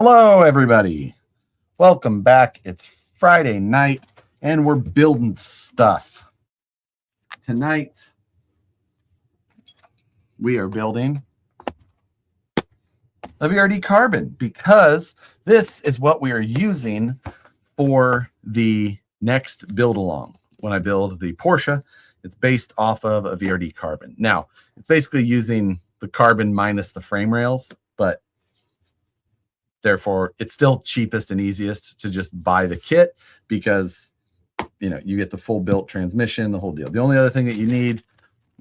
Hello, everybody. Welcome back. It's Friday night, and we're building stuff. Tonight, we are building a VRD Carbon because this is what we are using for the next build along. When I build the Porsche, it's based off of a VRD Carbon. Now, it's basically using the carbon minus the frame rails, but therefore, it's still cheapest and easiest to just buy the kit because, you know, you get the full built transmission, the whole deal. The only other thing that you need,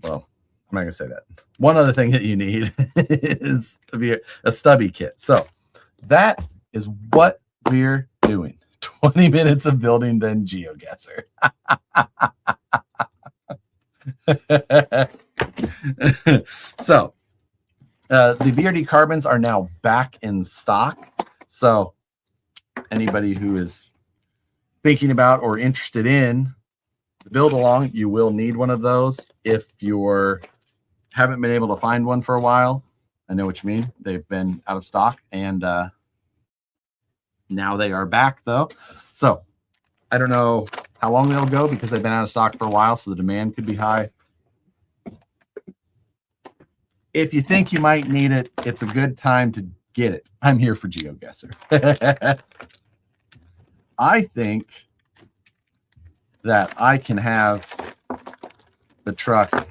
well, I'm not going to say that. One other thing that you need is a stubby kit. So that is what we're doing. 20 minutes of building, then Geoguessr. So the VRD Carbons are now back in stock. So anybody who is thinking about or interested in the build along, you will need one of those. If you haven't been able to find one for a while, I know what you mean. They've been out of stock, and now they are back, though. So I don't know how long they'll go because they've been out of stock for a while, so the demand could be high. If you think you might need it, it's a good time to get it. I'm here for Geoguessr. I think that I can have the truck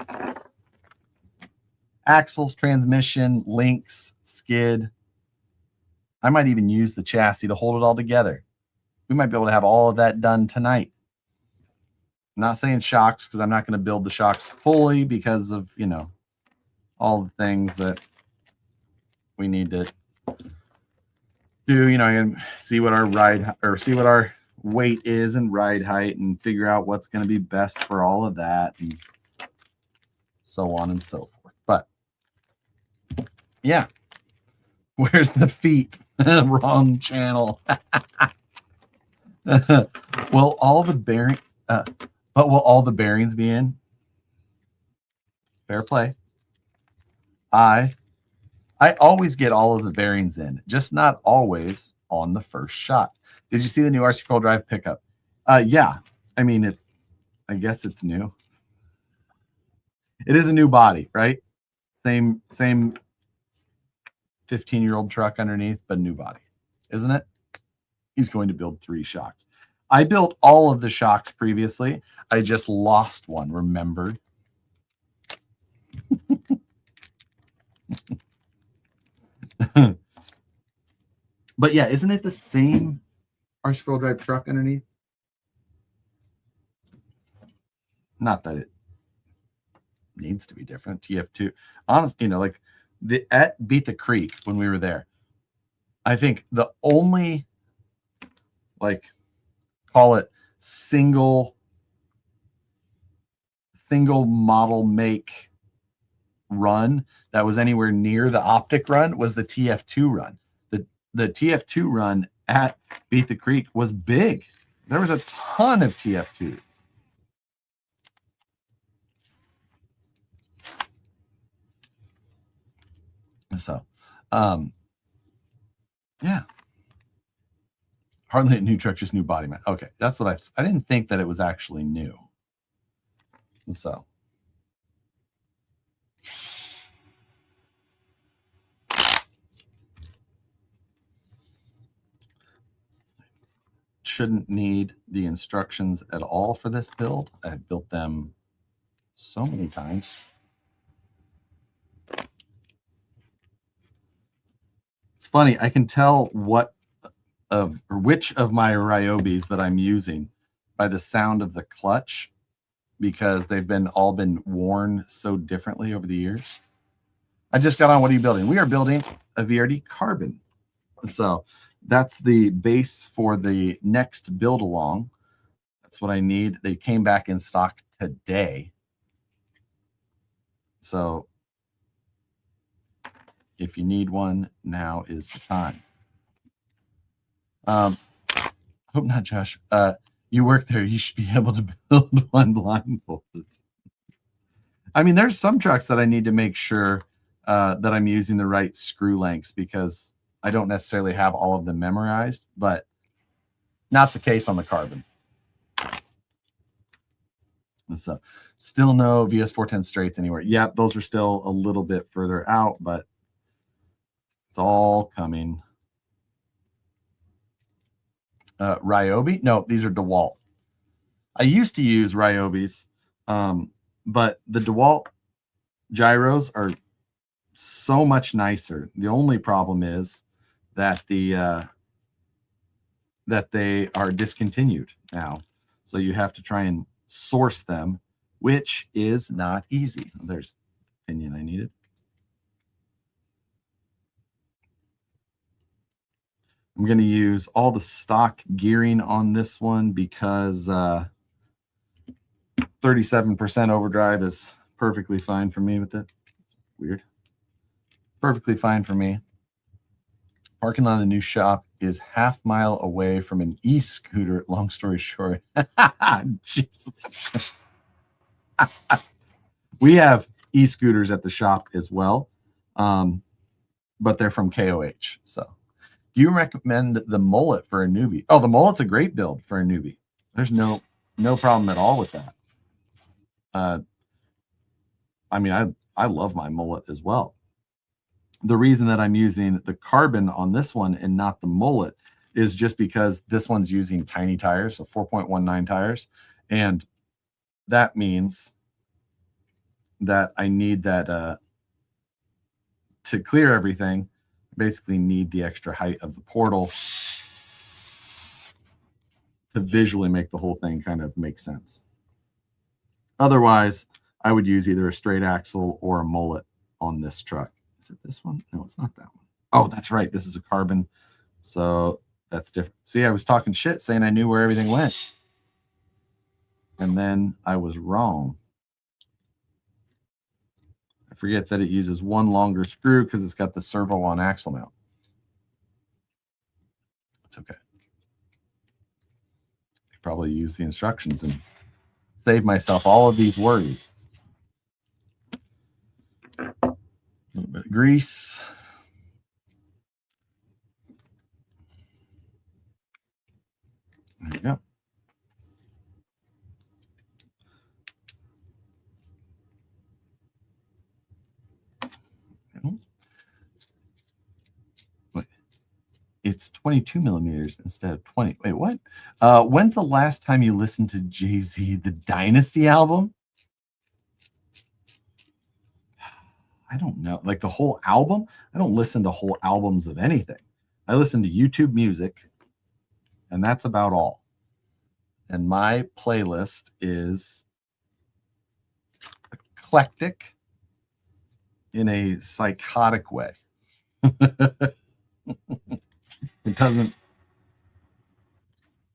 axles, transmission, links, skid. I might even use the chassis to hold it all together. We might be able to have all of that done tonight. I'm not saying shocks because I'm not going to build the shocks fully because of, you know, all the things that we need to do, you know, and see what our weight is and ride height and figure out what's going to be best for all of that and so on and so forth. But yeah, where's the feet? Wrong channel. Will all the bearings be in? Fair play. I always get all of the bearings in, just not always on the first shot. Did you see the new RC4 drive pickup? Yeah. I mean, I guess it's new. It is a new body, right? Same 15-year-old truck underneath, but new body, isn't it? He's going to build 3 shocks. I built all of the shocks previously. I just lost one, remember? But yeah, isn't it the same RC4 drive truck underneath? Not that it needs to be different. TF2, honestly, you know, like at Beat the Creek when we were there, I think the only, like, call it single model make run that was anywhere near the optic run was the TF2 run. The TF2 run at Beat the Creek was big. There was a ton of TF2. So, yeah. Hardly a new truck, just new body mat. Okay, that's what I didn't think that it was actually new. So. Shouldn't need the instructions at all for this build. I've built them so many times. It's funny, I can tell which of my Ryobis that I'm using by the sound of the clutch because they've all been worn so differently over the years. I just got on. What are you building? We are building a VRD Carbon. So that's the base for the next build along. That's what I need. They came back in stock today. So if you need one, now is the time. Hope not, Josh. You work there. You should be able to build one blindfolded. I mean, there's some trucks that I need to make sure that I'm using the right screw lengths because I don't necessarily have all of them memorized, but not the case on the Carbon. So still no VS410 straights anywhere. Yep, those are still a little bit further out, but it's all coming. Ryobi? No, these are DeWalt. I used to use Ryobis, but the DeWalt gyros are so much nicer. The only problem is that that they are discontinued now. So you have to try and source them, which is not easy. There's the opinion I needed. I'm going to use all the stock gearing on this one because 37% overdrive is perfectly fine for me with it. Weird. Perfectly fine for me. Parking lot of the new shop is half-mile away from an e-scooter. Long story short. Jesus. We have e-scooters at the shop as well, but they're from KOH. So do you recommend the mullet for a newbie? Oh, the mullet's a great build for a newbie. There's no problem at all with that. I mean, I love my mullet as well. The reason that I'm using the Carbon on this one and not the mullet is just because this one's using tiny tires, so 4.19 tires. And that means that I need that to clear everything, basically need the extra height of the portal to visually make the whole thing kind of make sense. Otherwise, I would use either a straight axle or a mullet on this truck. Is it this one? No, it's not that one. Oh, that's right. This is a Carbon. So that's different. See, I was talking shit saying I knew where everything went. And then I was wrong. I forget that it uses one longer screw because it's got the servo on axle mount. It's okay. I could probably use the instructions and save myself all of these worries. A little bit of grease. There you go. It's 22 millimeters instead of 20. Wait, what? When's the last time you listened to Jay-Z, the Dynasty album? I don't know. Like the whole album? I don't listen to whole albums of anything. I listen to YouTube music, and that's about all. And my playlist is eclectic in a psychotic way. It doesn't.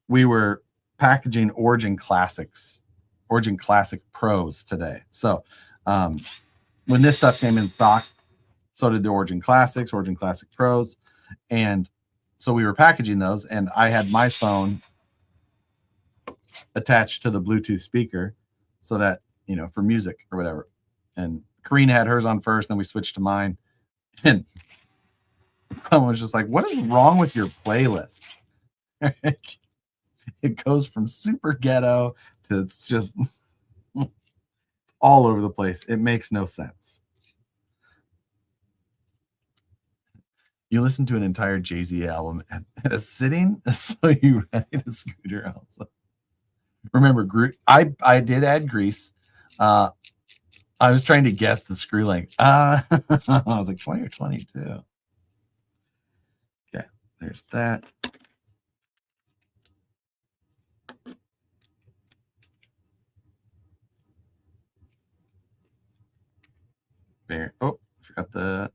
We were packaging Origin Classics, Origin Classic Pros today. So when this stuff came in stock, so did the Origin Classics, Origin Classic Pros. And so we were packaging those, and I had my phone attached to the Bluetooth speaker so that, you know, for music or whatever. And Karina had hers on first, then we switched to mine. And someone was just like, what is wrong with your playlist? It goes from super ghetto to it's just it's all over the place. It makes no sense. You listen to an entire Jay-Z album at a sitting, so you ride a scooter also. Remember, I did add grease. I was trying to guess the screw length. I was like 20 or 22. Okay, there's that. There. Oh, I forgot the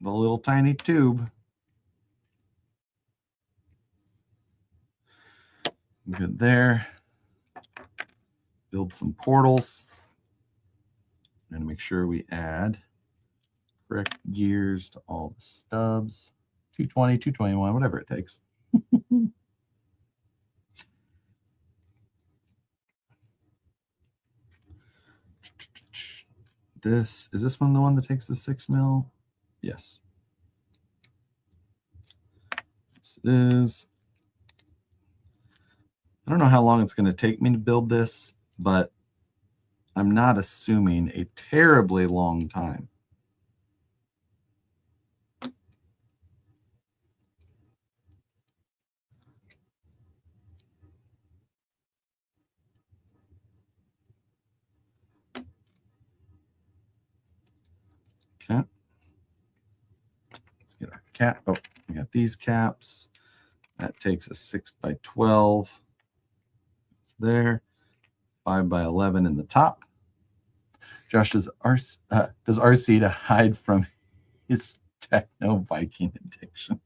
little tiny tube. Good there. Build some portals. And make sure we add correct gears to all the stubs. 220, 221, whatever it takes. Is this one the one that takes the 6 mil? Yes. This is, I don't know how long it's going to take me to build this, but I'm not assuming a terribly long time. Okay. Let's get our cap. Oh, we got these caps. That takes a 6x12 there, 5x11 in the top. Josh, does RC to hide from his techno Viking addiction?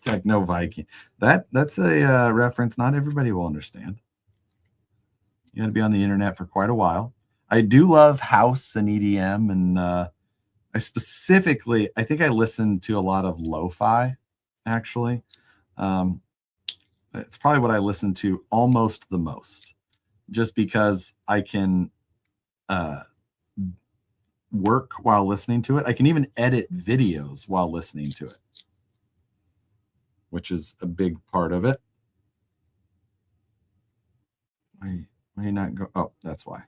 Techno Viking. That's a reference not everybody will understand. You got to be on the internet for quite a while. I do love house and EDM, and I think I listen to a lot of lo-fi, actually. It's probably what I listen to almost the most, just because I can work while listening to it. I can even edit videos while listening to it, which is a big part of it. Why not go? Oh, that's why.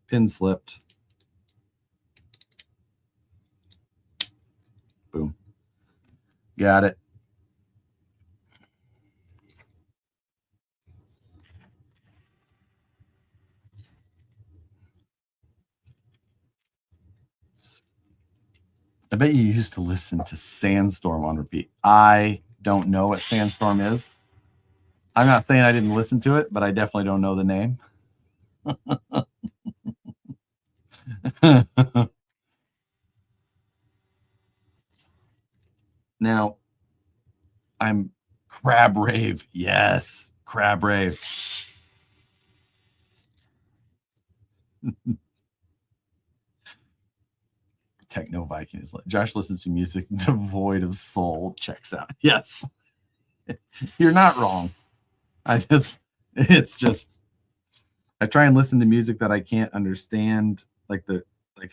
Pin slipped. Boom. Got it. I bet you used to listen to Sandstorm on repeat. I don't know what Sandstorm is. I'm not saying I didn't listen to it, but I definitely don't know the name. Now, I'm Crab Rave. Yes, Crab Rave. Techno Viking is like, Josh listens to music devoid of soul. Checks out. Yes, you're not wrong. I try and listen to music that I can't understand. Like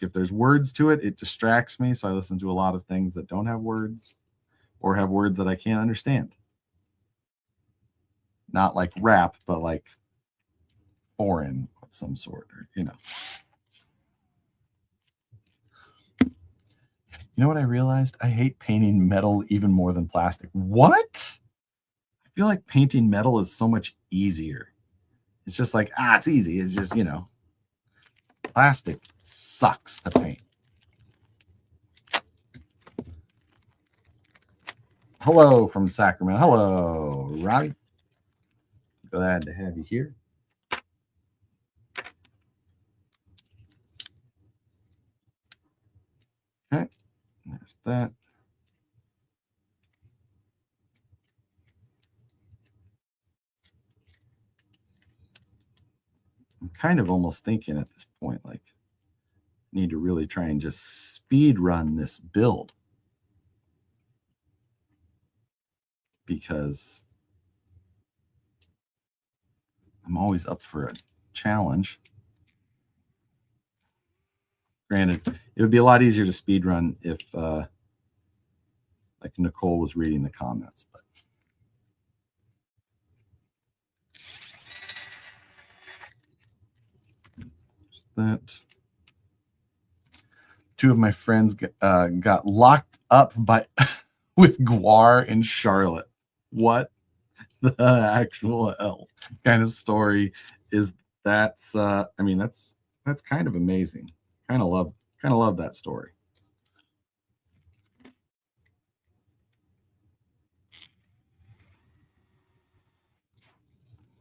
if there's words to it, it distracts me. So I listen to a lot of things that don't have words or have words that I can't understand. Not like rap, but like foreign of some sort, or You know what I realized? I hate painting metal even more than plastic. What? I feel like painting metal is so much easier. It's just like, it's easy. It's just, plastic sucks to paint. Hello from Sacramento. Hello, Robbie. Glad to have you here. Okay, there's that. I'm kind of almost thinking at this point, like, need to really try and just speed run this build, because I'm always up for a challenge. Granted, it would be a lot easier to speed run if like Nicole was reading the comments, but that. Two of my friends got locked up by with Guar in Charlotte. What the actual hell kind of story is that? I mean, that's kind of amazing. Kind of love that story.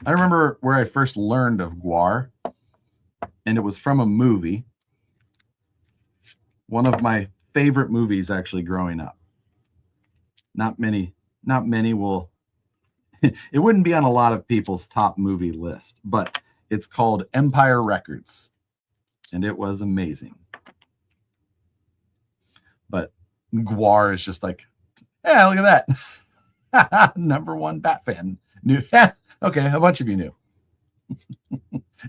I remember where I first learned of Guar, and it was from a movie. One of my favorite movies, actually, growing up. Not many will. It wouldn't be on a lot of people's top movie list, but it's called Empire Records, and it was amazing. But Guar is just like, yeah, look at that. Number one Bat fan. New. Okay, a bunch of you knew.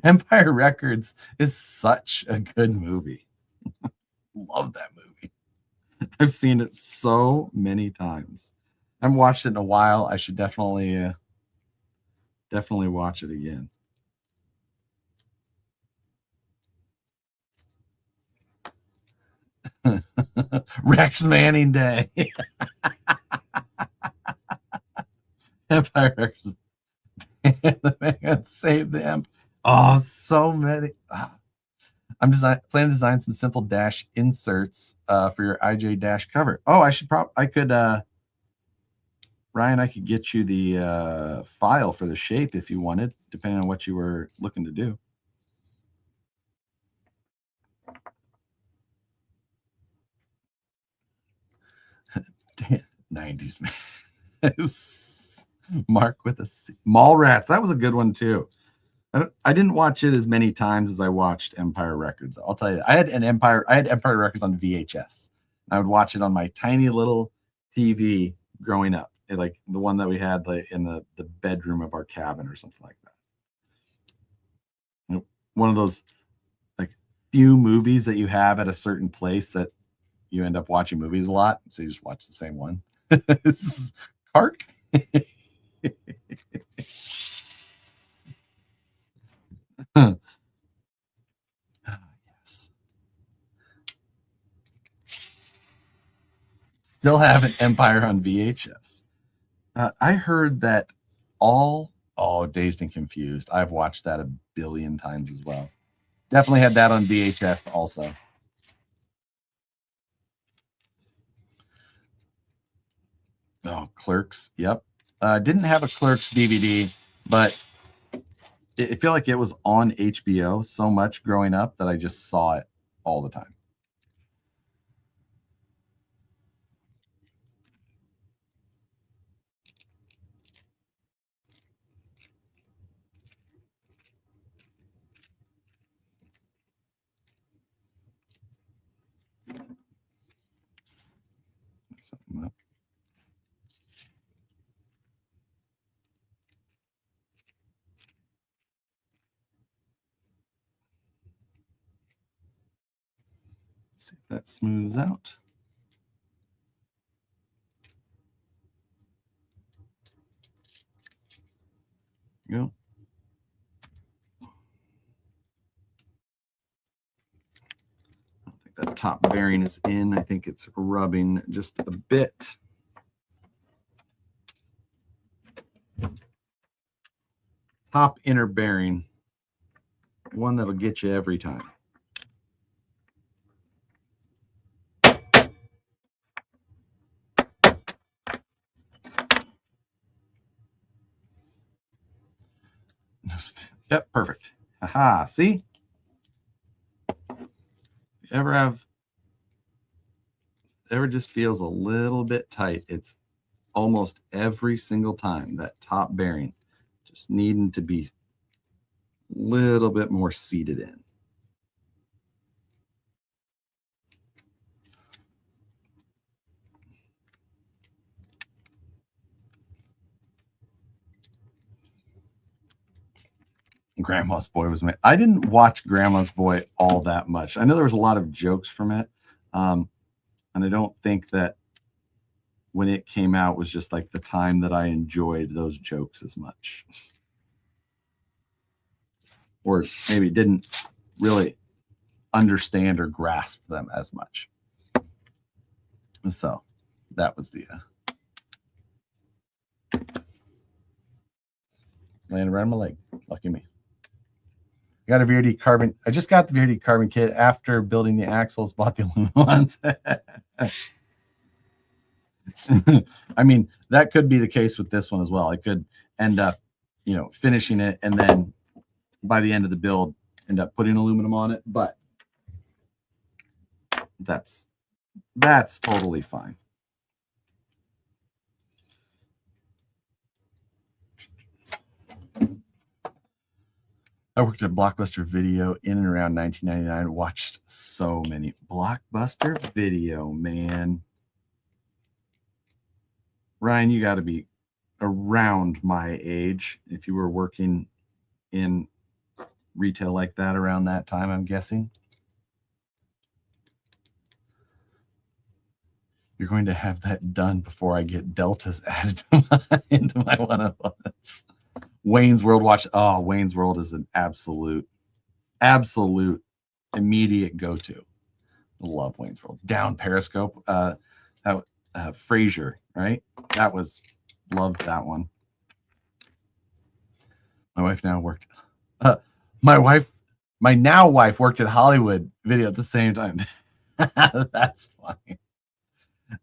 Empire Records is such a good movie. Love that movie. I've seen it so many times. I haven't watched it in a while. I should definitely watch it again. Rex Manning Day. Empire Records. The man saved the Empire. Oh, so many. I'm planning to design some simple dash inserts for your IJ dash cover. Oh, I could Ryan, I could get you the file for the shape if you wanted, depending on what you were looking to do. Damn, 90s, man. It was Mark with a C. Mallrats. That was a good one too. I didn't watch it as many times as I watched Empire Records. I'll tell you, I had Empire Records on VHS. I would watch it on my tiny little TV growing up, like the one that we had in the bedroom of our cabin or something like that. One of those like few movies that you have at a certain place that you end up watching movies a lot, so you just watch the same one. This is Kark. Yes. Still have an Empire on VHS. I heard that Dazed and Confused. I've watched that a billion times as well. Definitely had that on VHS also. Oh, Clerks. Yep. Didn't have a Clerks DVD, but I feel like it was on HBO so much growing up that I just saw it all the time. Something up. Let's see if that smooths out. There you go. I don't think that top bearing is in. I think it's rubbing just a bit. Top inner bearing. One that'll get you every time. Yep, perfect. Haha, see? Ever just feels a little bit tight, it's almost every single time that top bearing just needing to be a little bit more seated in. Grandma's Boy was I didn't watch Grandma's Boy all that much. I know there was a lot of jokes from it. And I don't think that when it came out was just like the time that I enjoyed those jokes as much. Or maybe didn't really understand or grasp them as much. So that was the landed right on my leg. Lucky me. I got a VRD Carbon. I just got the VRD Carbon kit after building the axles, bought the aluminum ones. I mean, that could be the case with this one as well. I could end up, finishing it and then by the end of the build, end up putting aluminum on it. But that's totally fine. I worked at Blockbuster Video in and around 1999. Watched so many. Blockbuster Video, man. Ryan, you got to be around my age if you were working in retail like that around that time, I'm guessing. You're going to have that done before I get deltas added into my one of us. Wayne's World watch. Oh, Wayne's World is an absolute immediate go-to. Love Wayne's World. Down Periscope. Frasier, right? Loved that one. My wife now worked. My now wife worked at Hollywood Video at the same time. That's funny.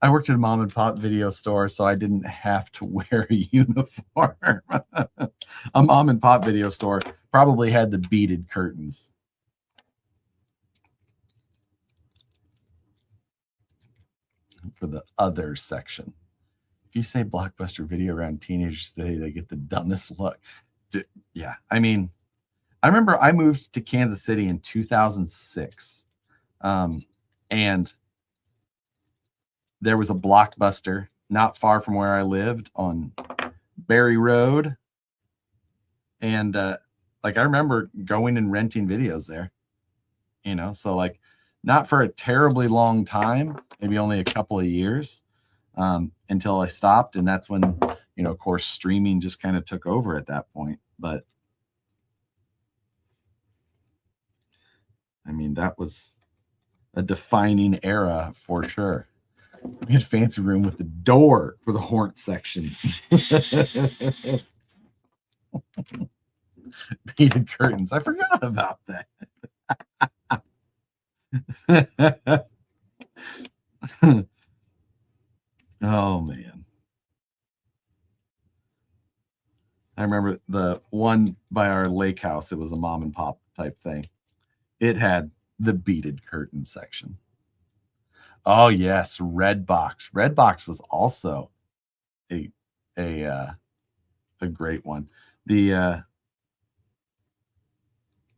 I worked at a mom and pop video store, so I didn't have to wear a uniform. A mom and pop video store probably had the beaded curtains. For the other section. If you say Blockbuster Video around teenagers today, they get the dumbest look. Yeah, I mean, I remember I moved to Kansas City in 2006, and there was a Blockbuster not far from where I lived on Berry Road, and like I remember going and renting videos there, you know, so like not for a terribly long time, maybe only a couple of years, until I stopped, and that's when, you know, of course, streaming just kind of took over at that point. But I mean, that was a defining era for sure. We had a fancy room with the door for the horn section. Beaded curtains. I forgot about that. Oh, man. I remember the one by our lake house. It was a mom and pop type thing. It had the beaded curtain section. Oh yes, Redbox. Redbox was also a great one. The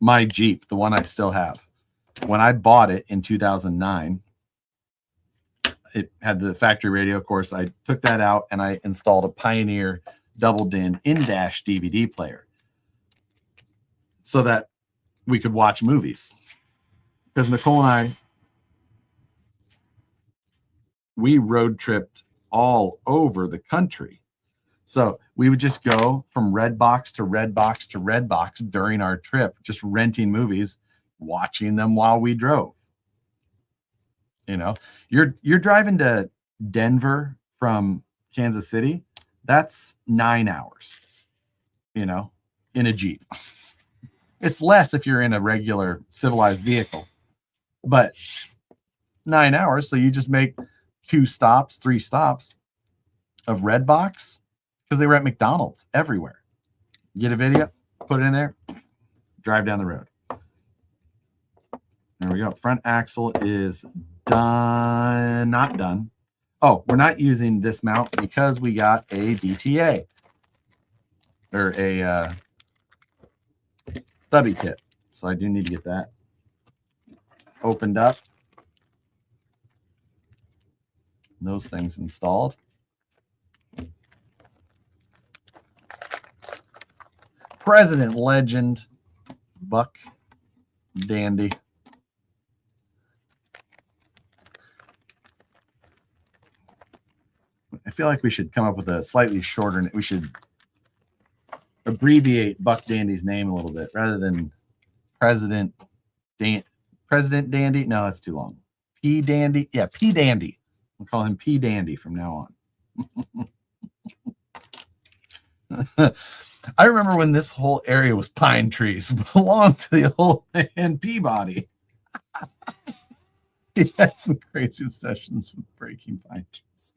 my Jeep, the one I still have, when I bought it in 2009, it had the factory radio. Of course, I took that out and I installed a Pioneer double din in-dash DVD player so that we could watch movies. Because Nicole and I, we road tripped all over the country. So we would just go from Redbox to Redbox to Redbox during our trip, just renting movies, watching them while we drove. You know, you're driving to Denver from Kansas City. That's 9 hours, you know, in a Jeep. It's less if you're in a regular civilized vehicle, but 9 hours. So you just make 3 stops of Redbox, because they were at McDonald's everywhere. Get a video, put it in there, drive down the road. There we go. Front axle is done. Not done. Oh, we're not using this mount because we got a BTA or a stubby kit. So I do need to get that opened up. Those things installed. President legend, Buck Dandy. I feel like we should come up with a slightly shorter. We should abbreviate Buck Dandy's name a little bit rather than President Dandy. No, that's too long. P Dandy. Yeah, P Dandy. We'll call him P Dandy from now on. I remember when this whole area was pine trees, belonged to the old man Peabody. He had some crazy obsessions with breaking pine trees.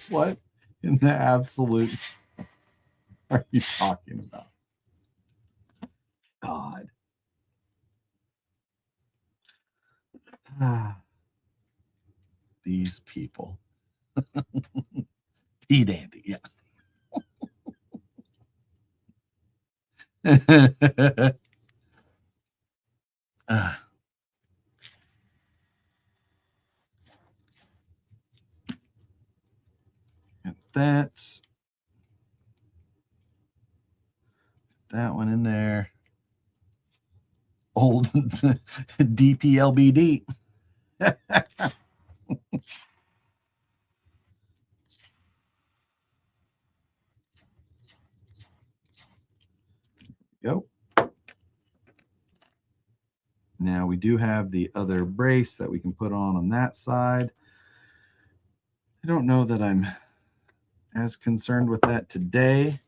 What in the absolute are you talking about? God. These people. P Dandy, yeah. That one in there. Old DPLBD. do have the other brace that we can put on that side. I don't know that I'm as concerned with that today,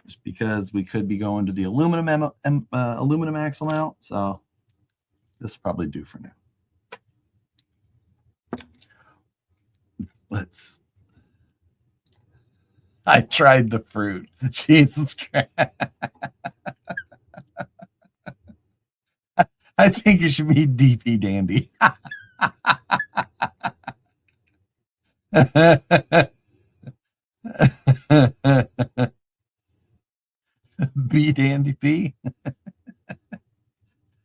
just because we could be going to the aluminum axle mount. So this will probably do for now. I tried the fruit. Jesus Christ. I think it should be DP Dandy. B Dandy P.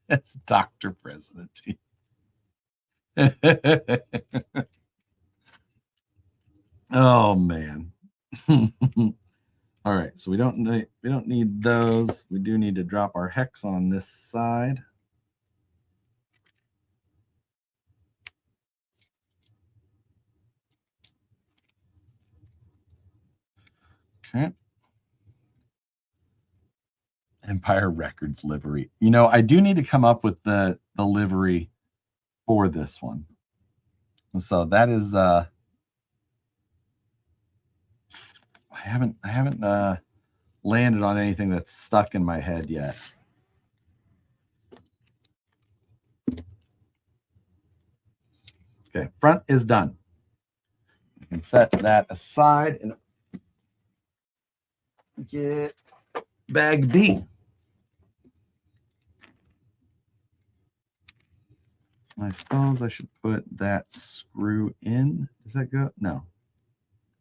That's Dr. President. Oh man. All right, so we don't need those. We do need to drop our hex on this side. Okay. Empire Records livery. You know, I do need to come up with the livery for this one. So that is I haven't landed on anything that's stuck in my head yet. Okay, front is done. You can set that aside and get bag B. I suppose I should put that screw in. Does that go? No.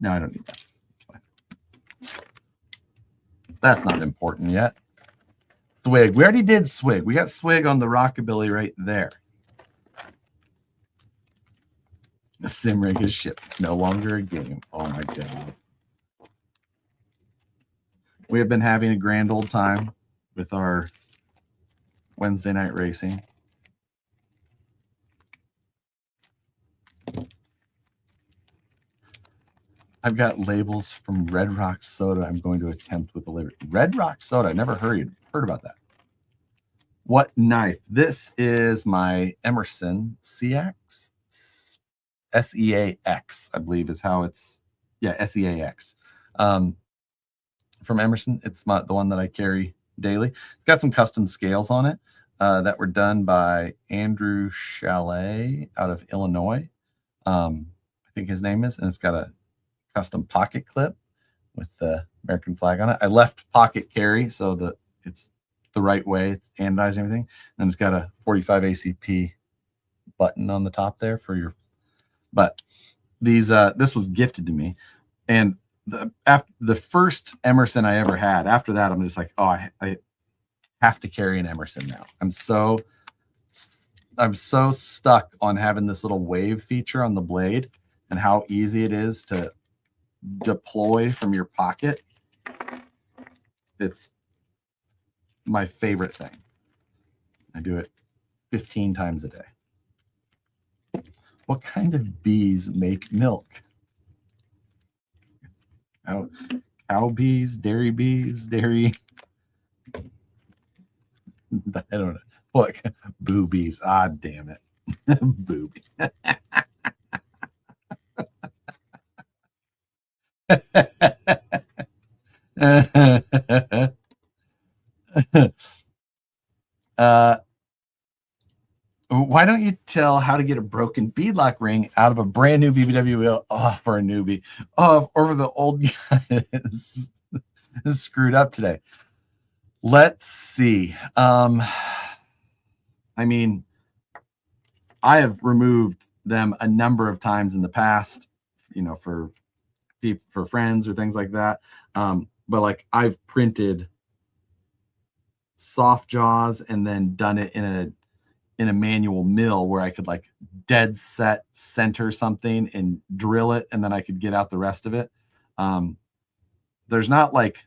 No, I don't need that. It's fine. That's not important yet. Swig. We already did swig. We got swig on the rockabilly right there. The sim rig is shipped. It's no longer a game. Oh my God. We have been having a grand old time with our Wednesday night racing. I've got labels from Red Rock Soda I'm going to attempt with the livery. Red Rock Soda. I never heard about that. What knife? This is my Emerson CX. SEAX, I believe is how it's. Yeah, SEAX. From Emerson. It's the one that I carry daily. It's got some custom scales on it that were done by Andrew Chalet out of Illinois. I think his name is. And it's got a custom pocket clip with the American flag on it. I left pocket carry so that it's the right way. It's anodized and everything. And it's got a 45 ACP button on the top there for your. But these this was gifted to me, and the first Emerson I ever had. After that, I'm just like, oh, I have to carry an Emerson now. I'm so stuck on having this little wave feature on the blade and how easy it is to deploy from your pocket. It's my favorite thing. I do it 15 times a day. What kind of bees make milk? Cow bees, dairy bees, dairy. I don't know. Look, boobies. Ah, damn it. Booby. Why don't you tell how to get a broken beadlock ring out of a brand new BBW wheel? Oh, for a newbie. Oh, over the old guy is screwed up today. Let's see. I mean, I have removed them a number of times in the past, you know, for friends or things like that. But like I've printed soft jaws and then done it in a manual mill where I could like dead set center something and drill it, and then I could get out the rest of it. There's not like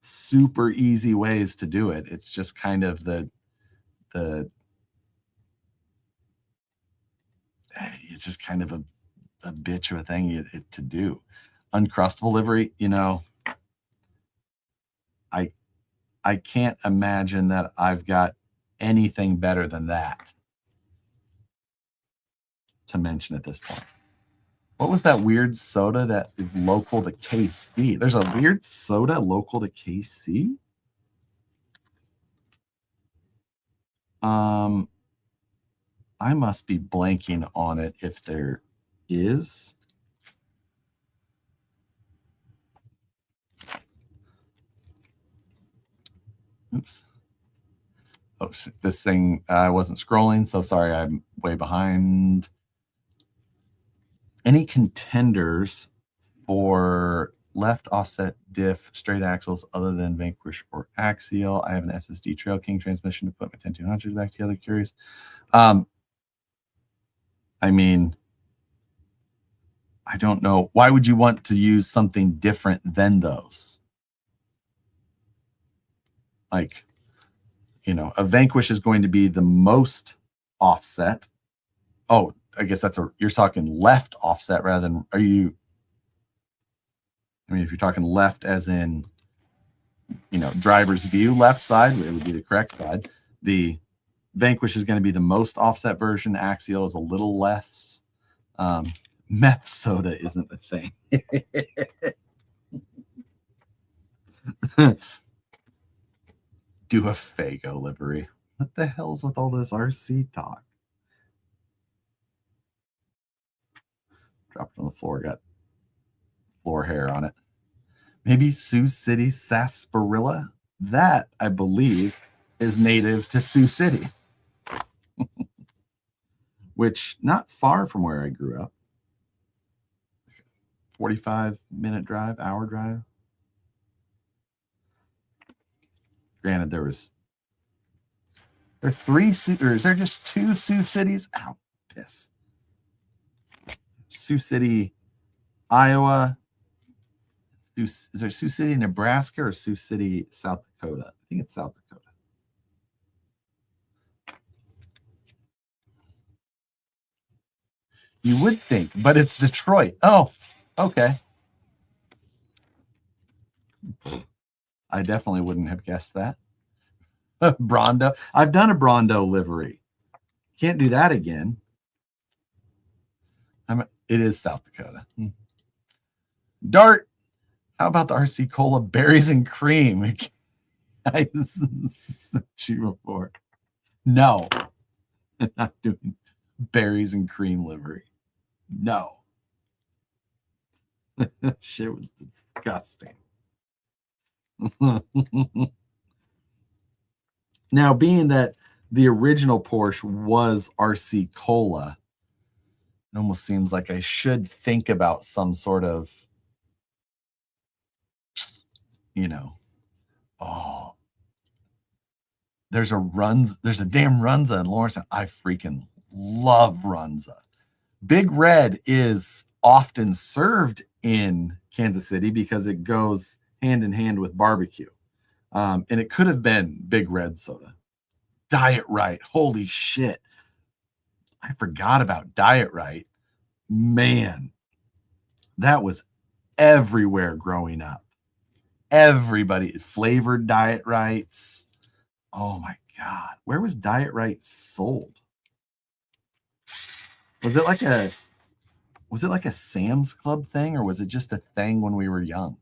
super easy ways to do it. It's just kind of it's just kind of a bitch of a thing to do. Uncrustable livery, you know, I can't imagine that I've got anything better than that to mention at this point. What was that weird soda that is local to KC? There's a weird soda local to KC? I must be blanking on it if there is. Oops. Oh, this thing, I wasn't scrolling, so sorry, I'm way behind. Any contenders for left offset diff straight axles other than Vanquish or Axial? I have an SSD Trail King transmission to put my 10200 back together. Curious. I mean, I don't know. Why would you want to use something different than those? Like, you know, a Vanquish is going to be the most offset. Oh, I guess that's you're talking left offset rather than, I mean, if you're talking left as in, you know, driver's view, left side, it would be the correct side. The Vanquish is going to be the most offset version. Axial is a little less. Meth soda isn't the thing. Do a Fago livery. What the hell's with all this RC talk? Dropped it on the floor, got floor hair on it. Maybe Sioux City sarsaparilla? That, I believe, is native to Sioux City. Which, not far from where I grew up. 45-minute drive, hour drive. Granted, there are 3 Sioux, or is there just 2 Sioux Cities? Ow, piss. Sioux City, Iowa. Is there Sioux City, Nebraska, or Sioux City, South Dakota? I think it's South Dakota. You would think, but it's Detroit. Oh, okay. I definitely wouldn't have guessed that. Brondo. I've done a Brondo livery. Can't do that again. It is South Dakota. Dart. How about the RC Cola berries and cream? I sent you before. No. I'm not doing berries and cream livery. No. Shit was disgusting. Now, being that the original Porsche was RC Cola, it almost seems like I should think about some sort of, you know, oh, there's a damn Runza in Lawrence. I freaking love Runza. Big Red is often served in Kansas City because it goes hand in hand with barbecue. And it could have been Big Red soda. Diet Right. Holy shit. I forgot about Diet Right. Man, that was everywhere growing up. Everybody flavored Diet Rights. Oh my God. Where was Diet Right sold? Was it like a Sam's Club thing, or was it just a thing when we were young?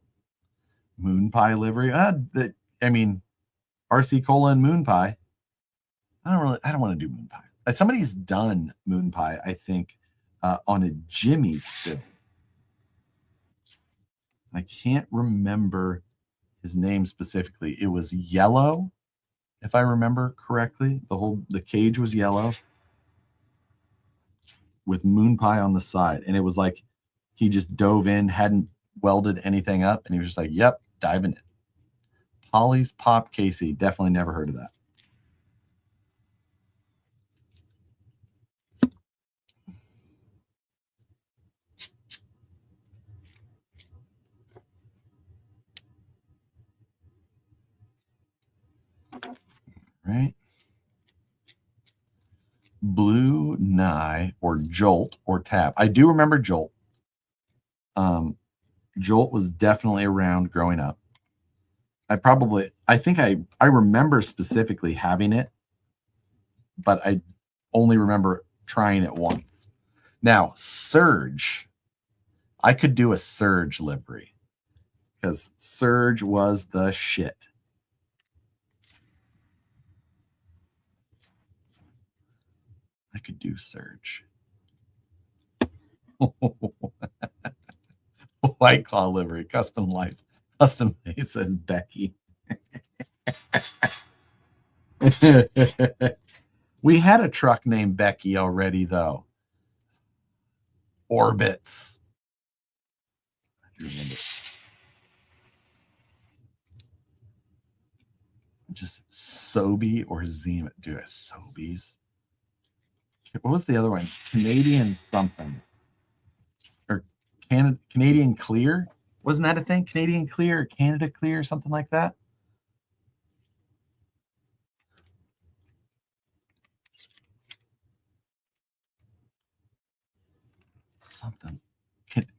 Moon Pie livery. I mean, RC Cola and Moon Pie. I don't want to do Moon Pie. Somebody's done Moon Pie, I think, on a Jimmy's film. I can't remember his name specifically. It was yellow, if I remember correctly. The cage was yellow with Moon Pie on the side. And it was like he just dove in, hadn't welded anything up, and he was just like, yep, diving in. Polly's Pop Casey. Definitely never heard of that. Right. Blue Nye or Jolt or Tap. I do remember Jolt. Jolt was definitely around growing up. I think I remember specifically having it but I only remember trying it once. Now, Surge. I could do a Surge livery because Surge was the shit. I could do Surge. White Claw livery, custom life. Custom made, says Becky. We had a truck named Becky already, though. Orbits. I remember. Just Sobe or Zima. Dude, Sobeys. What was the other one? Canadian something. Or Canadian Clear? Wasn't that a thing? Canadian Clear or Canada Clear or something like that? Something.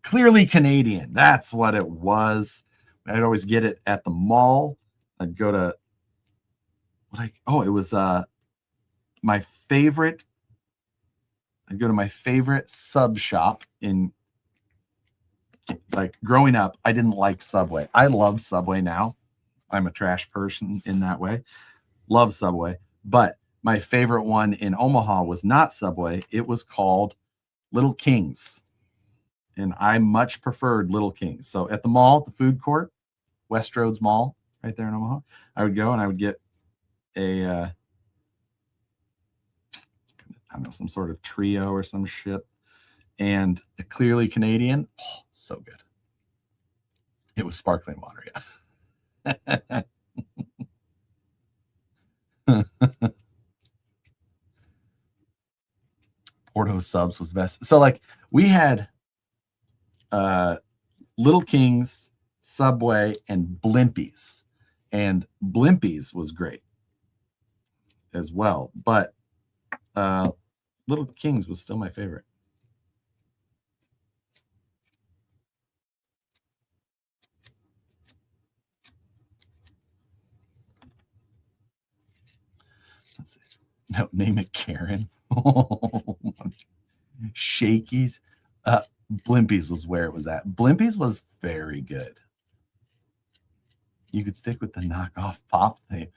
Clearly Canadian. That's what it was. I'd always get it at the mall. I'd go to it was my favorite. I'd go to my favorite sub shop in, like, growing up. I didn't like Subway. I love Subway now. I'm a trash person in that way. Love Subway. But my favorite one in Omaha was not Subway. It was called Little Kings. And I much preferred Little Kings. So at the mall, the food court, Westroads Mall, right there in Omaha, I would go and I would get a, I don't know, some sort of trio or some shit. And a Clearly Canadian, oh, so good. It was sparkling water, yeah. Porto subs was best. So, like, we had Little Kings, Subway, and Blimpies. And Blimpies was great as well. But Little Kings was still my favorite. Let's see. No, name it Karen. Shakey's. Blimpies was where it was at. Blimpies was very good. You could stick with the knockoff pop thing.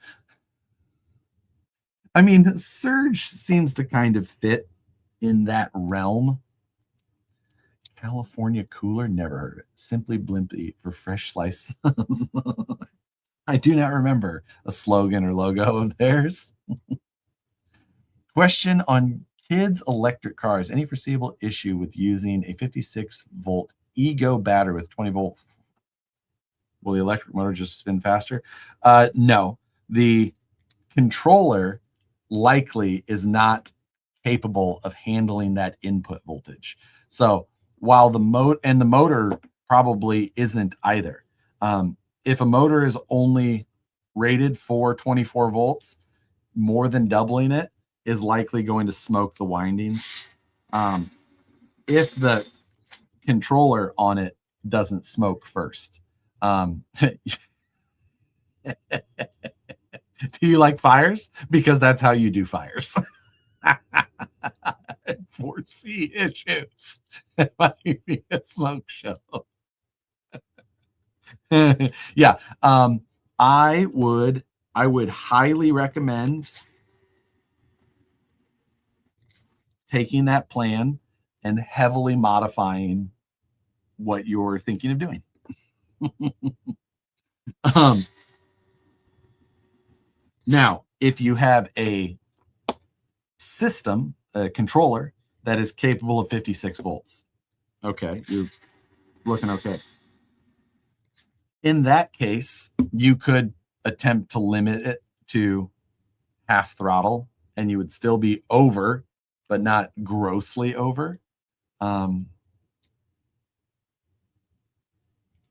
I mean, Surge seems to kind of fit in that realm. California Cooler, never heard of it. Simply Blimpy for fresh slices. I do not remember a slogan or logo of theirs. Question on kids' electric cars. Any foreseeable issue with using a 56-volt Ego battery with 20-volt? Will the electric motor just spin faster? No. The controller likely is not capable of handling that input voltage. So while the motor probably isn't either. If a motor is only rated for 24 volts, more than doubling it is likely going to smoke the windings. If the controller on it doesn't smoke first. Do you like fires? Because that's how you do fires. Foresee issues. It might be a smoke show. Yeah. I would highly recommend taking that plan and heavily modifying what you're thinking of doing. Now, if you have a system, a controller that is capable of 56 volts, okay, you're looking okay. In that case, you could attempt to limit it to half throttle, and you would still be over, but not grossly over.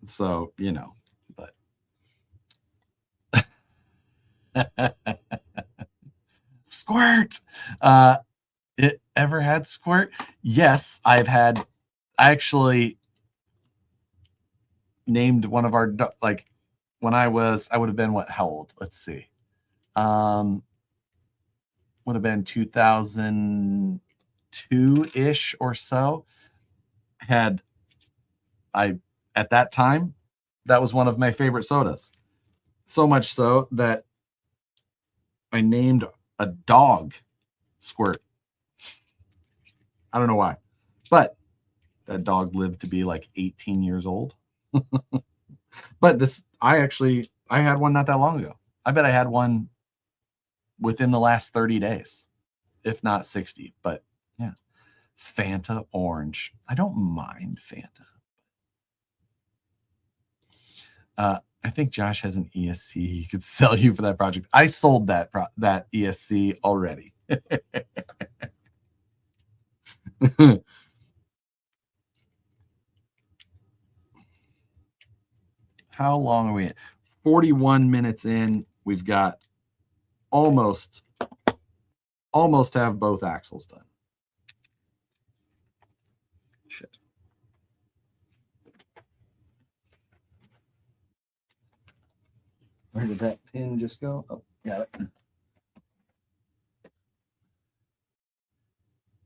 So, you know, but Squirt. It ever had Squirt? Yes, I actually named one of our, like, when I would have been, what, how old? Let's see. would have been 2002-ish or so. At that time, that was one of my favorite sodas. So much so that I named a dog Squirt. I don't know why, but that dog lived to be like 18 years old. But I had one not that long ago. I bet I had one within the last 30 days, if not 60. But yeah, Fanta orange. I don't mind Fanta. I think Josh has an ESC he could sell you for that project. I sold that ESC already. How long are we at? 41 minutes in. We've got almost have both axles done. Shit. Where did that pin just go? Oh, got it.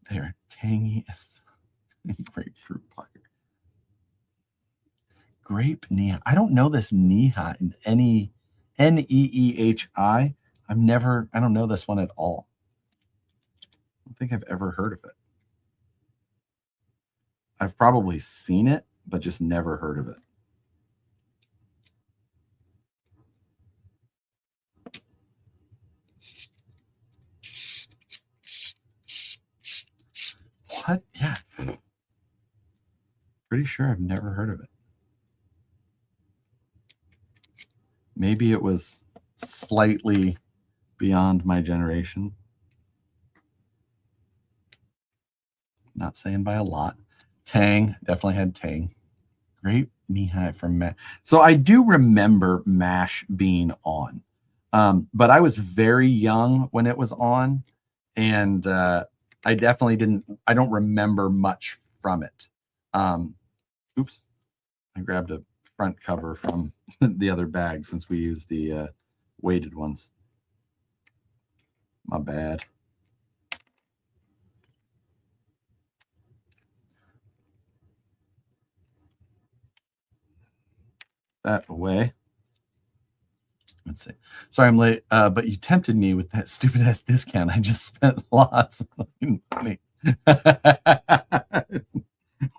There, tangy as grapefruit pucker. Grape Neehi. I don't know this Neehi in any Neehi. I don't know this one at all. I don't think I've ever heard of it. I've probably seen it, but just never heard of it. What? Yeah. Pretty sure I've never heard of it. Maybe it was slightly beyond my generation. Not saying by a lot. Tang, definitely had Tang. Grape Neehi from MASH. So I do remember MASH being on. But I was very young when it was on. And I definitely I don't remember much from it. Oops. I grabbed a front cover from the other bag since we used the weighted ones. My bad. That away. Let's see. Sorry I'm late, but you tempted me with that stupid ass discount. I just spent lots of money.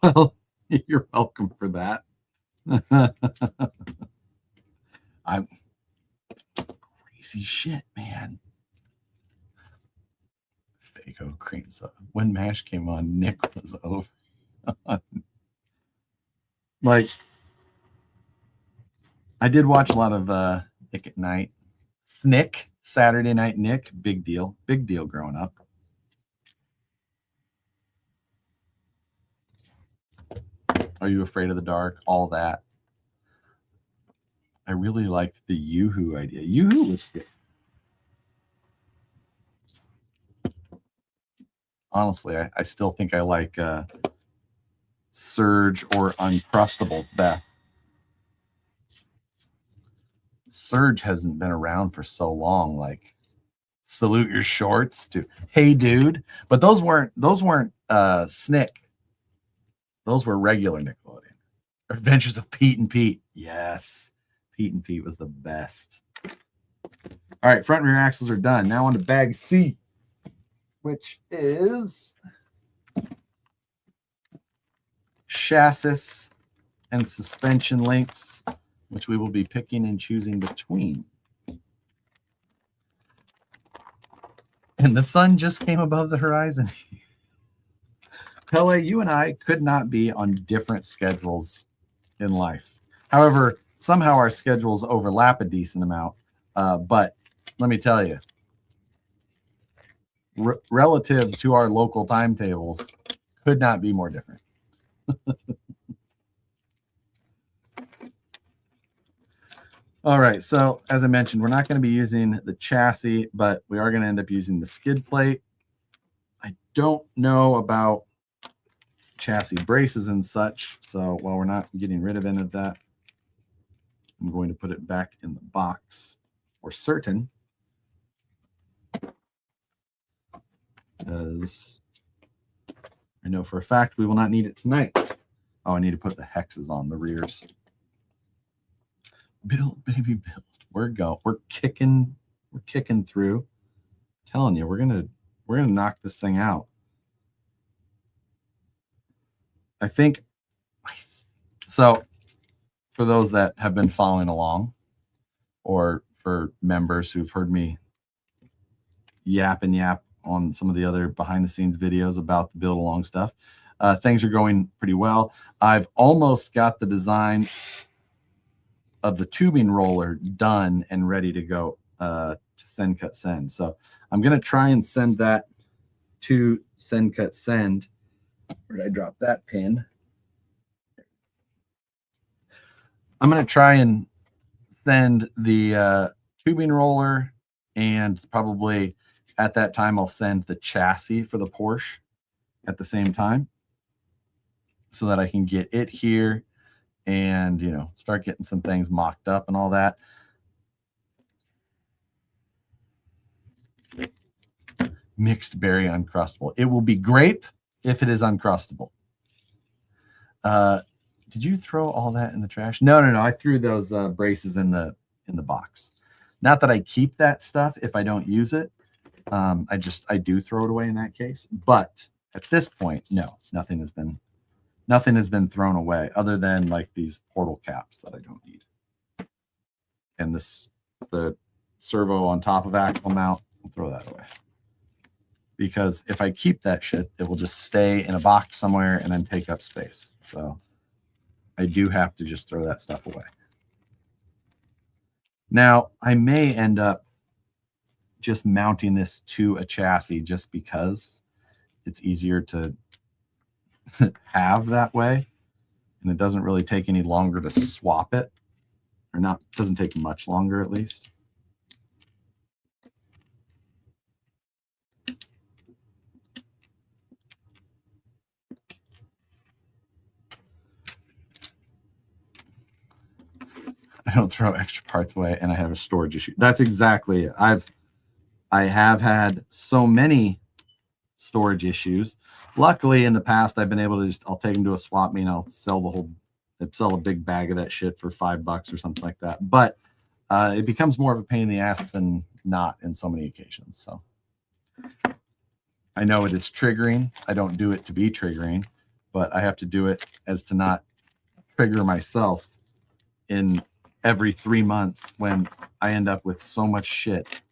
Well, you're welcome for that. I'm crazy shit, man. Fago cream soda. When MASH came on, Nick was over. Like, I did watch a lot of Nick at Night. Snick, Saturday Night Nick, big deal growing up. Are You Afraid of the Dark? All that. I really liked the Yoo-Hoo idea. Yoo-Hoo was good. Honestly, I still think I like Surge or Uncrustable best. Surge hasn't been around for so long. Like, Salute Your Shorts to Hey Dude, but those weren't Snick. Those were regular Nickelodeon. Adventures of Pete and Pete. Yes, Pete and Pete was the best. All right, front and rear axles are done. Now on to bag C, which is chassis and suspension links, which we will be picking and choosing between. And the sun just came above the horizon. Pele, you and I could not be on different schedules in life. However, somehow our schedules overlap a decent amount. But let me tell you, relative to our local timetables, could not be more different. All right, so as I mentioned, we're not going to be using the chassis, but we are going to end up using the skid plate. I don't know about chassis braces and such, so while we're not getting rid of any of that, I'm going to put it back in the box for certain. because I know for a fact we will not need it tonight. Oh, I need to put the hexes on the rears. Build, baby, build. We're kicking through. I'm telling you, we're gonna knock this thing out. I think so. For those that have been following along, or for members who've heard me yap on some of the other behind the scenes videos about the build along stuff, things are going pretty well. I've almost got the design of the tubing roller done and ready to go to send, cut, send. So I'm going to try and send that to send, cut, send. Where did I drop that pin? I'm going to try and send the tubing roller, and probably at that time I'll send the chassis for the Porsche at the same time, so that I can get it here and, you know, start getting some things mocked up and all that. Mixed berry uncrustable. It will be grape if it is uncrustable. Did you throw all that in the trash? No. I threw those braces in the box. Not that I keep that stuff if I don't use it. I do throw it away in that case. But at this point, no, nothing has been thrown away other than like these portal caps that I don't need. And the servo on top of axle mount, I'll throw that away. Because if I keep that shit, it will just stay in a box somewhere and then take up space. So I do have to just throw that stuff away. Now, I may end up just mounting this to a chassis just because it's easier to have that way. And it doesn't really take any longer to swap it. Or not, doesn't take much longer at least. I don't throw extra parts away, and I have a storage issue. That's exactly it. I have had so many storage issues. Luckily, in the past, I've been able to I'll take them to a swap meet and I'll sell a big bag of that shit for $5 or something like that. But it becomes more of a pain in the ass than not in so many occasions. So I know it is triggering. I don't do it to be triggering, but I have to do it as to not trigger myself in every 3 months when I end up with so much shit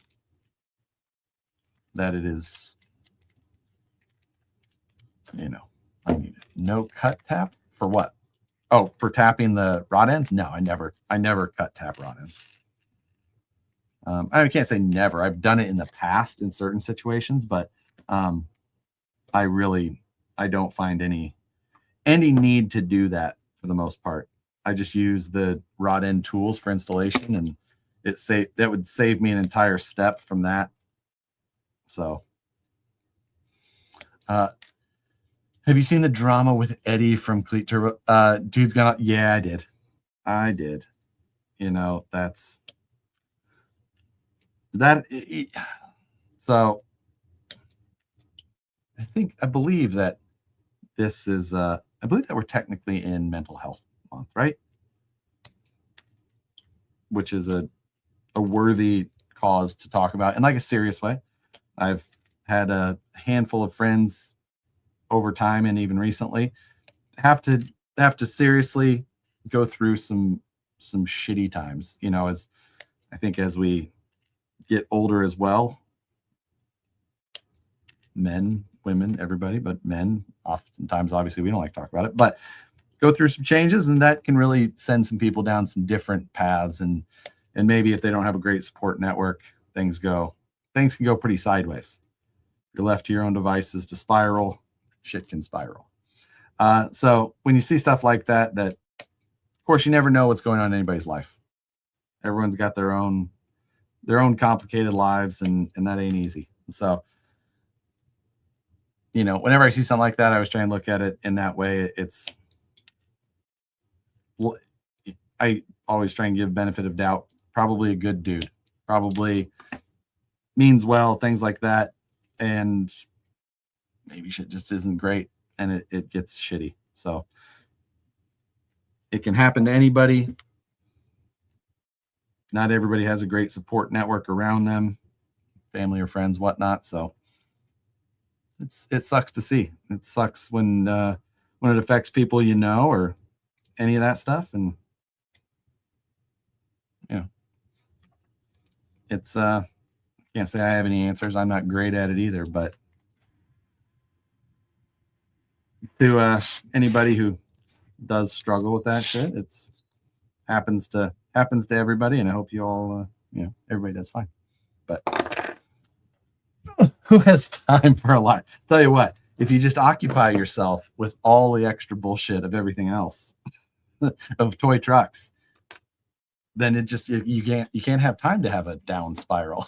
that it is, you know, I need it. No cut tap for what? Oh, for tapping the rod ends? No, I never cut tap rod ends. I can't say never. I've done it in the past in certain situations, but I don't find any need to do that for the most part. I just use the rod end tools for installation, and that would save me an entire step from that. So, have you seen the drama with Eddie from Cleat Turbo? Dude's gonna, yeah, I did. You know, that's that. So, I believe that this is, I believe that we're technically in Mental Health Month, right? Which is a worthy cause to talk about in like a serious way. I've had a handful of friends over time and even recently have to seriously go through some shitty times, you know, as I think as we get older as well, men, women, everybody, but men oftentimes, obviously we don't like to talk about it, but go through some changes, and that can really send some people down some different paths. And maybe if they don't have a great support network, things can go pretty sideways. If you're left to your own devices to spiral, shit can spiral. So when you see stuff like that, of course you never know what's going on in anybody's life. Everyone's got their own complicated lives, and that ain't easy. So, you know, whenever I see something like that, I was trying to look at it in that way. I always try and give benefit of doubt. Probably a good dude. Probably means well, things like that. And maybe shit just isn't great and it gets shitty. So it can happen to anybody. Not everybody has a great support network around them, family or friends, whatnot. So it sucks to see. It sucks when it affects people you know or any of that stuff. And it's can't say I have any answers. I'm not great at it either, but to anybody who does struggle with that shit, it's happens to everybody, and I hope you all everybody does fine. But who has time for a lot? Tell you what, if you just occupy yourself with all the extra bullshit of everything else of toy trucks, then it just you can't have time to have a down spiral.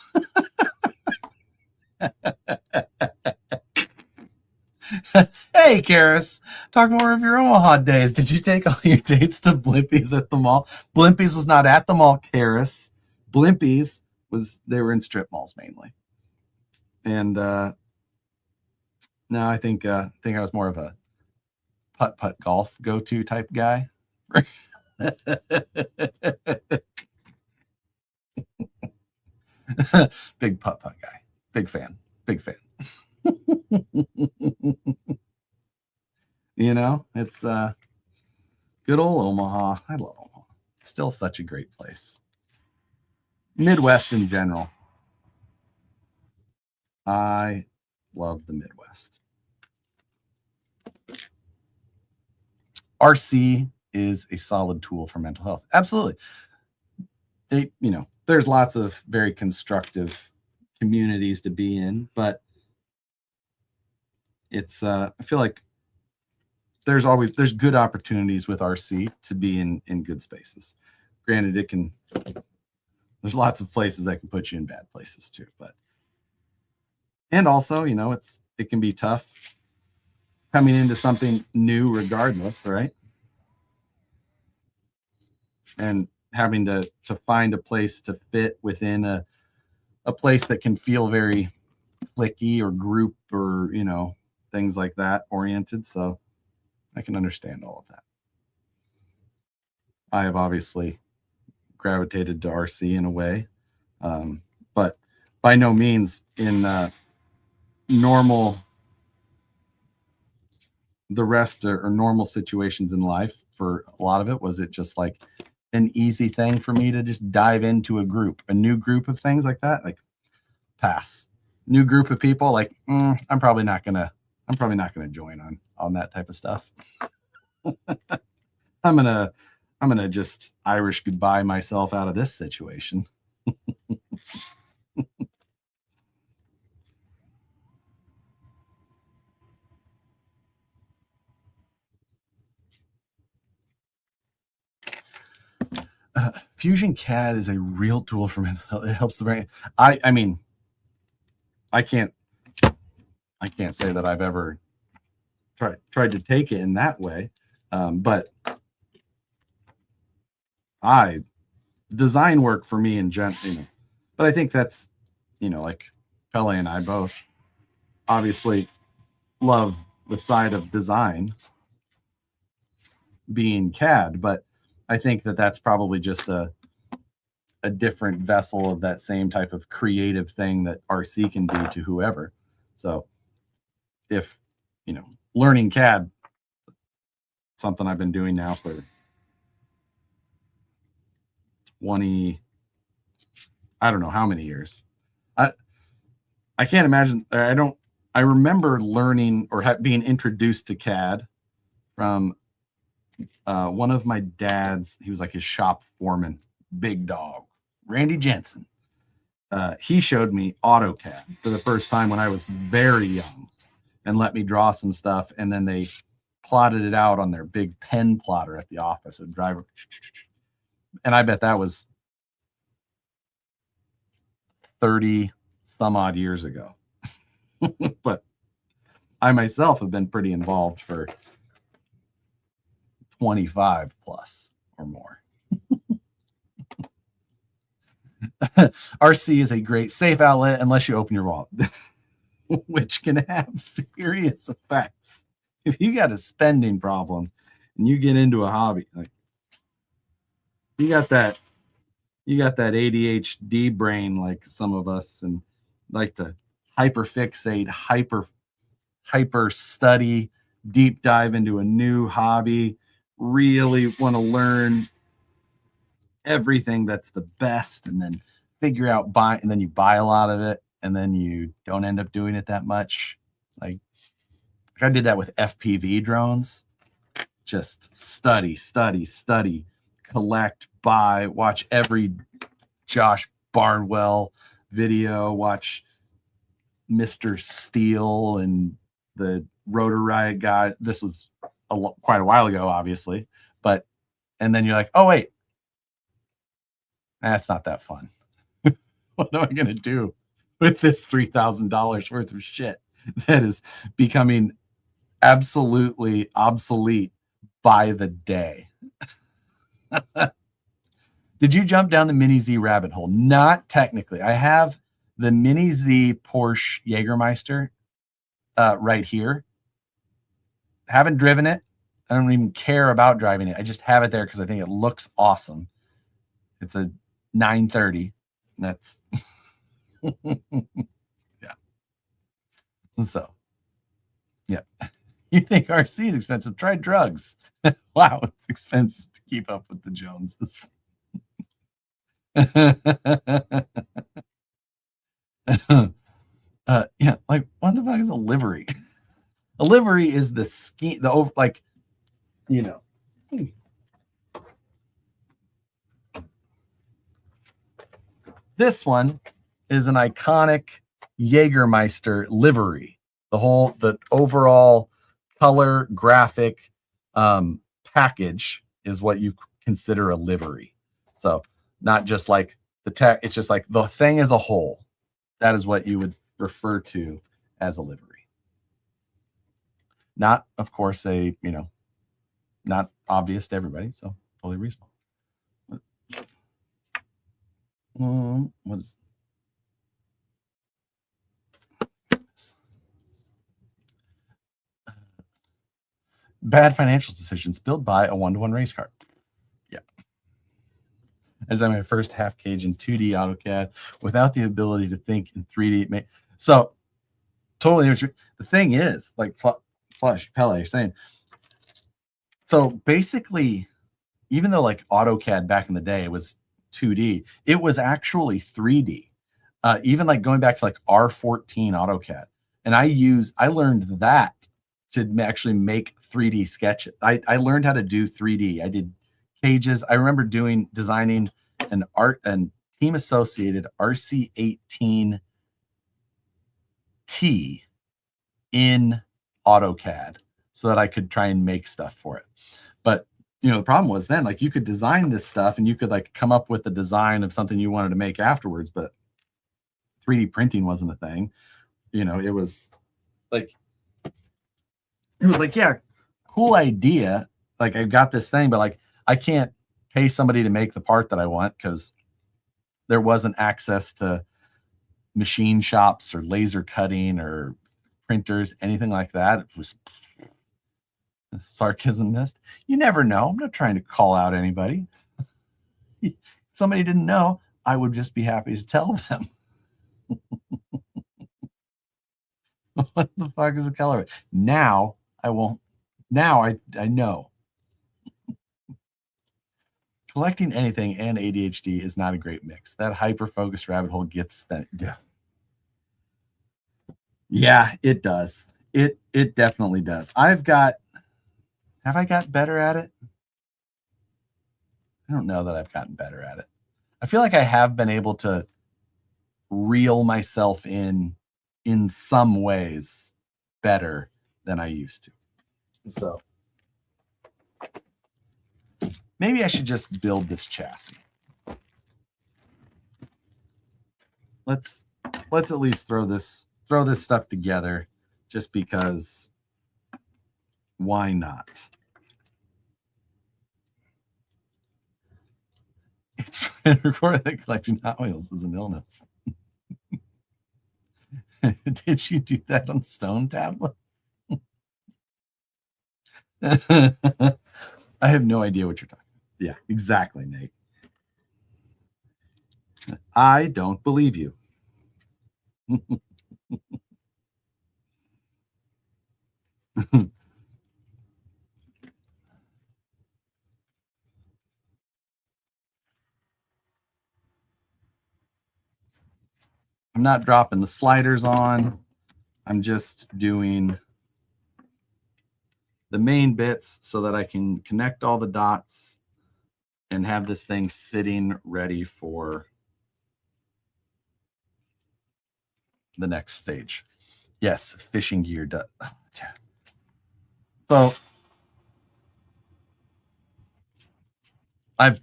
Hey, Karis, talk more of your Omaha days. Did you take all your dates to Blimpies at the mall? Blimpies was not at the mall, Karis. Blimpies they were in strip malls mainly. And no, I think I was more of a putt golf go-to type guy. Big putt guy. Big fan. It's good old Omaha. I love Omaha. It's still such a great place. Midwest in general. I love the Midwest. RC is a solid tool for mental health. Absolutely. There's lots of very constructive communities to be in, but it's I feel like there's good opportunities with RC to be in good spaces. Granted, there's lots of places that can put you in bad places too, and also, it can be tough coming into something new regardless, right? And having to find a place to fit within a place that can feel very cliquey or group or, things like that oriented. So I can understand all of that. I have obviously gravitated to RC in a way, but by no means in normal situations in life. For a lot of it, was it just like an easy thing for me to just dive into a new group of things like that? Like, pass. New group of people, like, I'm probably not gonna join on that type of stuff. I'm gonna just Irish goodbye myself out of this situation. Fusion CAD is a real tool for mental health. It helps the brain. I mean, I can't say that I've ever tried to take it in that way, but design work for me in general. But I think that's like Pele and I both obviously love the side of design being CAD, but I think that that's probably just a different vessel of that same type of creative thing that RC can do to whoever. So if, learning CAD, something I've been doing now for 20, I don't know how many years. I can't imagine. I remember learning or being introduced to CAD from one of my dad's. He was like his shop foreman, big dog, Randy Jensen. He showed me AutoCAD for the first time when I was very young and let me draw some stuff. And then they plotted it out on their big pen plotter at the office. A driver. And I bet that was 30 some odd years ago. But I myself have been pretty involved for 25 plus or more. RC is a great safe outlet unless you open your wallet. which can have serious effects. If you got a spending problem and you get into a hobby, like you got that ADHD brain like some of us, and like to hyperfixate, hyper study, deep dive into a new hobby, really want to learn everything that's the best, and then figure out and then you buy a lot of it, and then you don't end up doing it that much. Like I did that with FPV drones. Just study, collect, buy, watch every Josh Barnwell video, watch Mr. Steele and the Rotor Riot guy. This was quite a while ago, obviously, but and then you're like, oh wait, that's not that fun. What am I going to do with this $3,000 worth of shit that is becoming absolutely obsolete by the day? Did you jump down the Mini Z rabbit hole? Not technically. I have the Mini Z Porsche Jägermeister right here. Haven't driven it. I don't even care about driving it. I just have it there because I think it looks awesome. It's a 930. That's yeah. So yeah. You think RC is expensive? Try drugs. Wow, it's expensive to keep up with the Joneses. Yeah, like what the fuck is a livery? A livery is the ski, like, you know. This one is an iconic Jägermeister livery. The overall color graphic package is what you consider a livery. So not just like the tech, it's just like the thing as a whole. That is what you would refer to as a livery. Not, of course, not obvious to everybody, so totally reasonable. What is bad financial decisions built by a 1-to-1 race car? Yeah. As I'm my first half cage in 2D AutoCAD without the ability to think in 3D. So totally. The thing is, like Pele, you're saying. So basically, even though like AutoCAD back in the day was 2D, it was actually 3D. Even like going back to like R14 AutoCAD, and I learned that to actually make 3D sketches. I learned how to do 3D. I did cages. I remember designing an team associated RC18T in AutoCAD so that I could try and make stuff for it. But the problem was then, like, you could design this stuff and you could like come up with a design of something you wanted to make afterwards, but 3D printing wasn't a thing. It was like, yeah, cool idea. Like, I've got this thing, but like, I can't pay somebody to make the part that I want because there wasn't access to machine shops or laser cutting or printers, anything like that. It was sarcasm missed. You never know. I'm not trying to call out anybody. If somebody didn't know, I would just be happy to tell them. What the fuck is the color? Now I won't. Now I know. Collecting anything and ADHD is not a great mix. That hyper-focused rabbit hole gets spent. Yeah, it does. It definitely does. Have I gotten better at it? I don't know that I've gotten better at it. I feel like I have been able to reel myself in some ways better than I used to. So maybe I should just build this chassis. Let's at least throw this stuff together, just because why not? It's recorded that collecting Hot Wheels is an illness. Did you do that on stone tablet? I have no idea what you're talking about. Yeah, exactly, Nate. I don't believe you. I'm not dropping the sliders on. I'm just doing the main bits so that I can connect all the dots and have this thing sitting ready for the next stage. Yes, fishing gear. So I've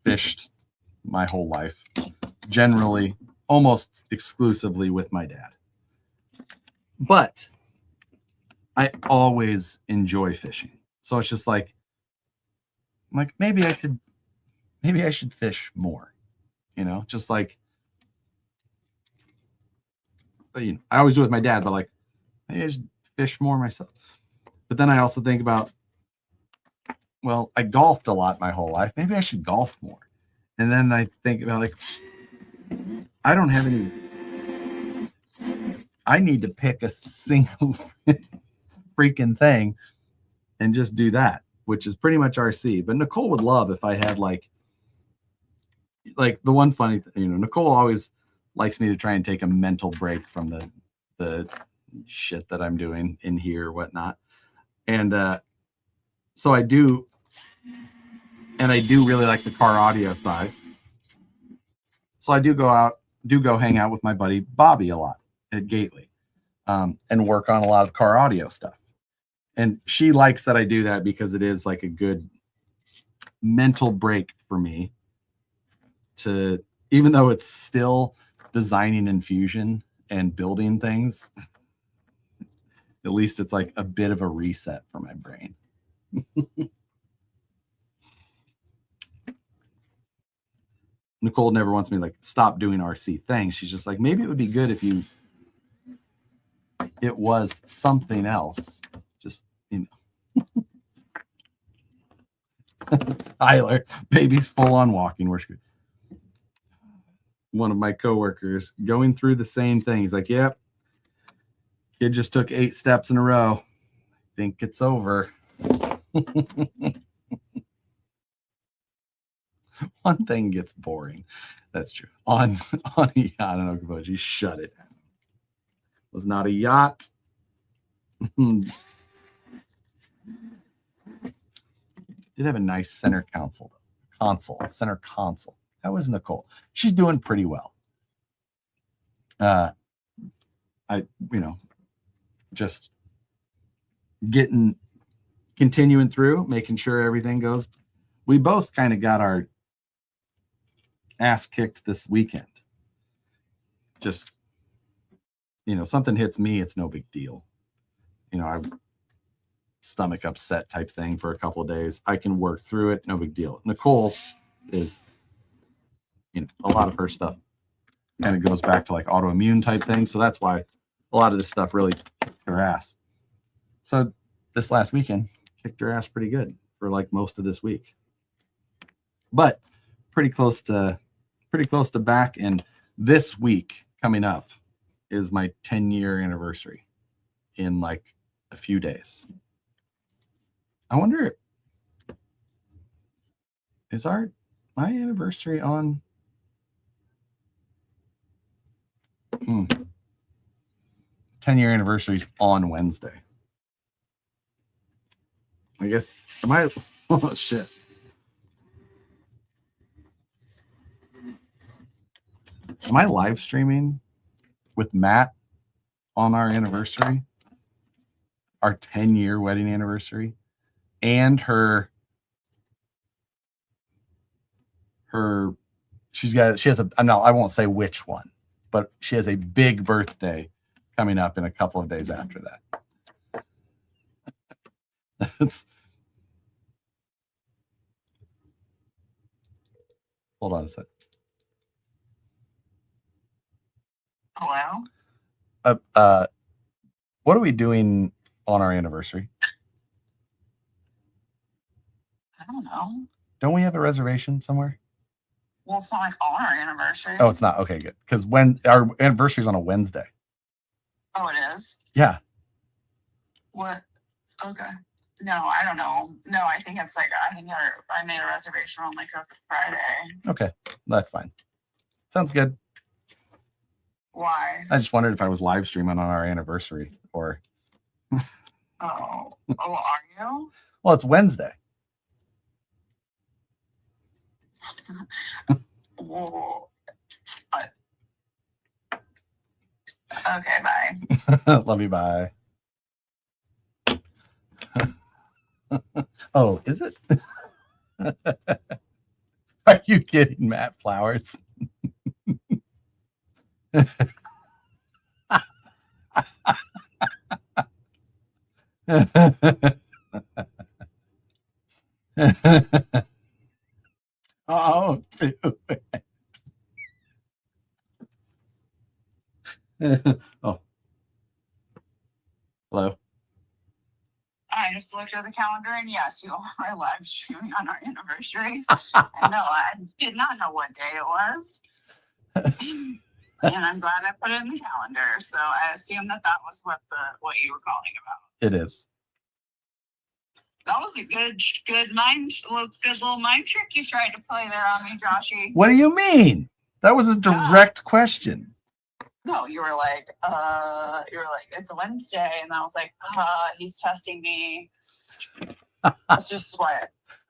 fished my whole life, generally almost exclusively with my dad. But I always enjoy fishing. So it's just like maybe I should fish more, just like, I always do it with my dad, but like maybe I should fish more myself. But then I also think about, well, I golfed a lot my whole life. Maybe I should golf more. And then I think about like, I don't have any, I need to pick a single freaking thing and just do that, which is pretty much RC. But Nicole would love if I had like the one funny thing, Nicole always likes me to try and take a mental break from the shit that I'm doing in here or whatnot. And so I do, and I do really like the car audio side. So I do go hang out with my buddy Bobby a lot at Gately, and work on a lot of car audio stuff. And she likes that I do that because it is like a good mental break for me to, even though it's still designing in Fusion and building things, at least it's like a bit of a reset for my brain. Nicole never wants me to like stop doing RC things. She's just like, maybe it would be good if it was something else. Just, Tyler, baby's full on walking. We're screwed. One of my coworkers going through the same thing. He's like, yep, kid just took 8 steps in a row. I think it's over. One thing gets boring. That's true. On a yacht on Okoboji, shut it. Was not a yacht. Did have a nice center center console. That was Nicole. She's doing pretty well. Just continuing through, making sure everything goes. We both kind of got our ass kicked this weekend. Just, something hits me, it's no big deal. I stomach upset type thing for a couple of days. I can work through it, no big deal. Nicole is, a lot of her stuff kind of goes back to like autoimmune type things. So that's why a lot of this stuff really kicked her ass. So this last weekend kicked her ass pretty good for like most of this week. But pretty close to back. And this week coming up is my 10-year anniversary in like a few days. I wonder, is my anniversary on? 10-year anniversary is on Wednesday. I guess, oh shit. Am I live streaming with Matt on our anniversary, our 10-year wedding anniversary, and she has a, I won't say which one, but she has a big birthday coming up in a couple of days after that. Hold on a sec. Hello? what are we doing on our anniversary? I don't know. Don't we have a reservation somewhere? Well, it's not like on our anniversary. Oh, it's not. Okay, good. Because when our anniversary is on a Wednesday. Oh, it is? Yeah. What? Okay. No, I don't know. No, I think it's like, I made a reservation on like a Friday. Okay, that's fine. Sounds good. Why? I just wondered if I was live streaming on our anniversary or. Oh, are you? Well, it's Wednesday. Well, okay, bye. Love you, bye. Oh, is it? Are you kidding, Matt Flowers? Oh, do it. Oh. Hello. I just looked at the calendar and yes, you are live streaming on our anniversary. And no, I did not know what day it was. And I'm glad I put it in the calendar. So I assume that was what you were calling about. It is. That was a good little mind trick you tried to play there on me, Joshy. What do you mean? That was a direct question. No, you were like, it's a Wednesday, and I was like, he's testing me. That's just why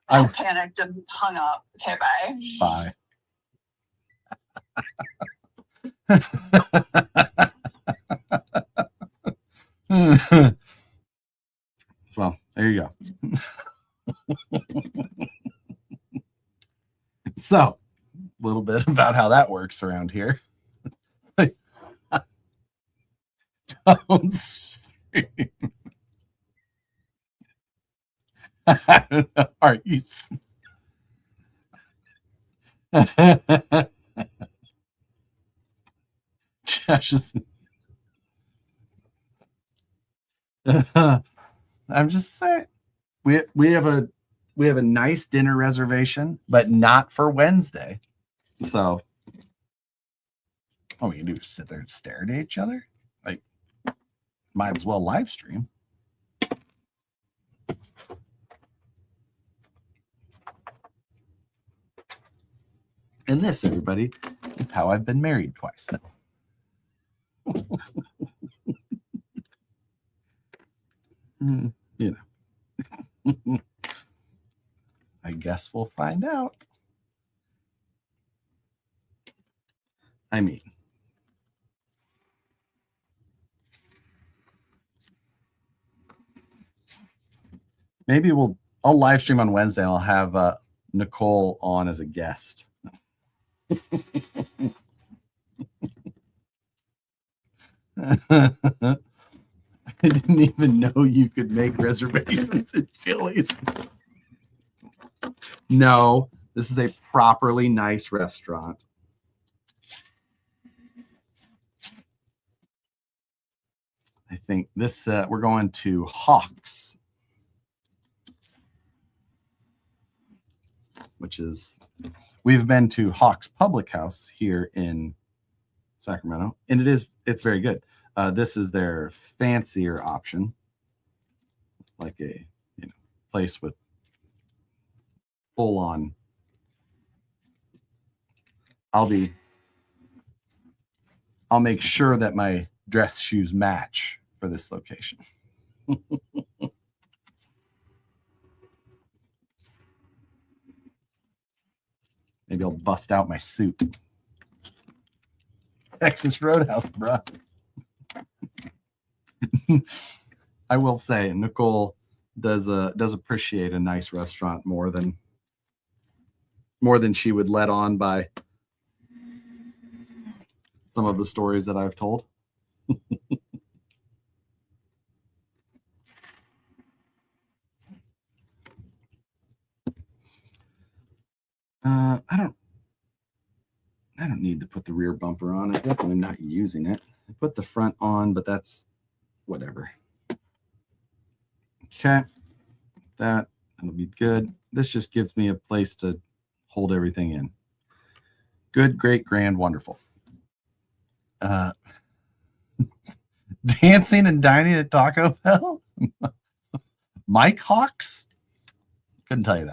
I panicked and hung up. Okay, bye. Bye. Well, there you go. So, a little bit about how that works around here. Don't scream. I don't know. Are you? Josh is. I'm just saying, we have a nice dinner reservation, but not for Wednesday. So, all we can do is sit there and stare at each other. Like, might as well live stream. And this, everybody, is how I've been married twice. You know. I guess we'll find out. I mean, maybe I'll live stream on Wednesday and I'll have Nicole on as a guest. I didn't even know you could make reservations at Tilly's. No, this is a properly nice restaurant. I think this, we're going to Hawks, which is, we've been to Hawks Public House here in Sacramento, and it's very good. This is their fancier option, like a place with full on. I'll make sure that my dress shoes match for this location. Maybe I'll bust out my suit. Texas Roadhouse, bro. I will say Nicole does appreciate a nice restaurant more than she would let on by some of the stories that I've told. I don't need to put the rear bumper on. I definitely am not using it. I put the front on, but that's whatever. Okay, that'll be good. This just gives me a place to hold everything in. Good, great, grand, wonderful. Dancing and dining at Taco Bell? Mike Hawks? Couldn't tell you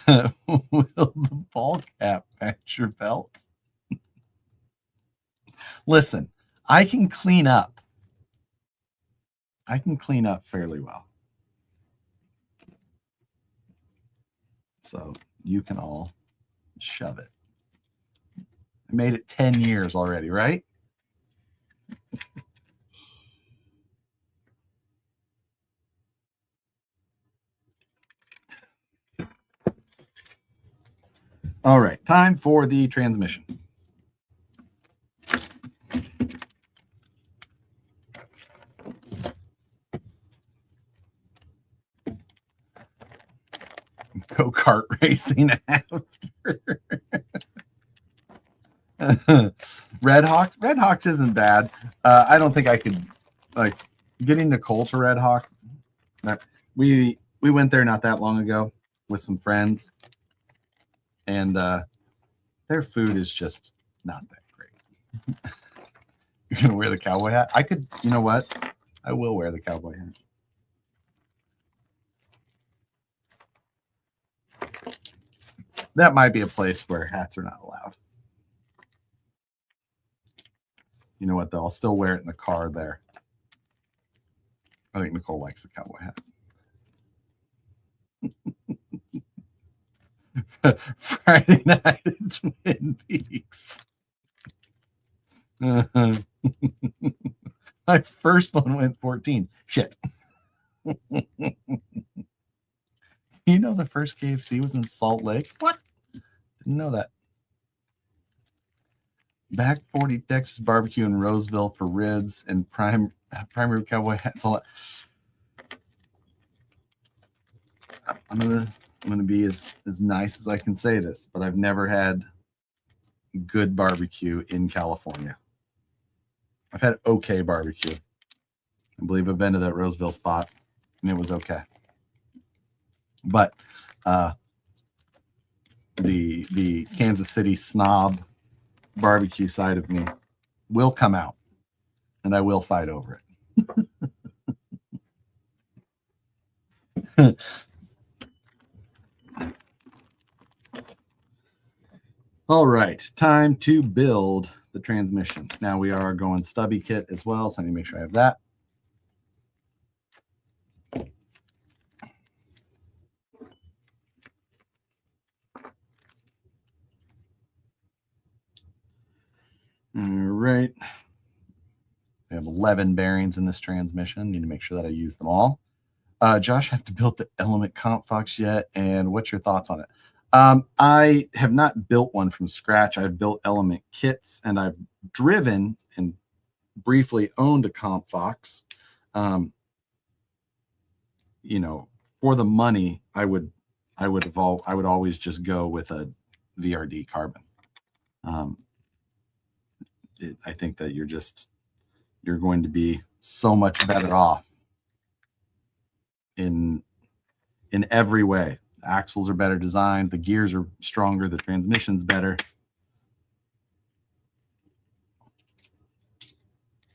that. Will the ball cap match your belt? Listen, I can clean up. I can clean up fairly well. So you can all shove it. I made it 10 years already, right? All right, time for the transmission. Go-kart racing after. Red Hawks isn't bad. I don't think I could like getting Nicole to Red Hawk. We went there not that long ago with some friends, and their food is just not that great. You're gonna wear the cowboy hat? I could. You know what? I will wear the cowboy hat. That might be a place where hats are not allowed. You know what, though? I'll still wear it in the car there. I think Nicole likes the cowboy hat. Friday night at Twin Peaks. My first one went 14. Shit. You know the first KFC was in Salt Lake? What? Didn't know that. Back 40 Texas barbecue in Roseville for ribs and prime rib cowboy hats. I'm gonna be as nice as I can say this, but I've never had good barbecue in California. I've had okay barbecue. I believe I've been to that Roseville spot, and it was okay. But the Kansas City snob barbecue side of me will come out, and I will fight over it. All right, time to build the transmission. Now we are going stubby kit as well, so I need to make sure I have that. All right. I have 11 bearings in this transmission. Need to make sure that I use them all. Josh, I have to build the Element Comp Fox yet, and what's your thoughts on it? I have not built one from scratch. I've built Element kits, and I've driven and briefly owned a Comp Fox. You know, for the money, I would always just go with a VRD Carbon. I think that you're going to be so much better off in every way. The axles are better designed, the gears are stronger, the transmission's better.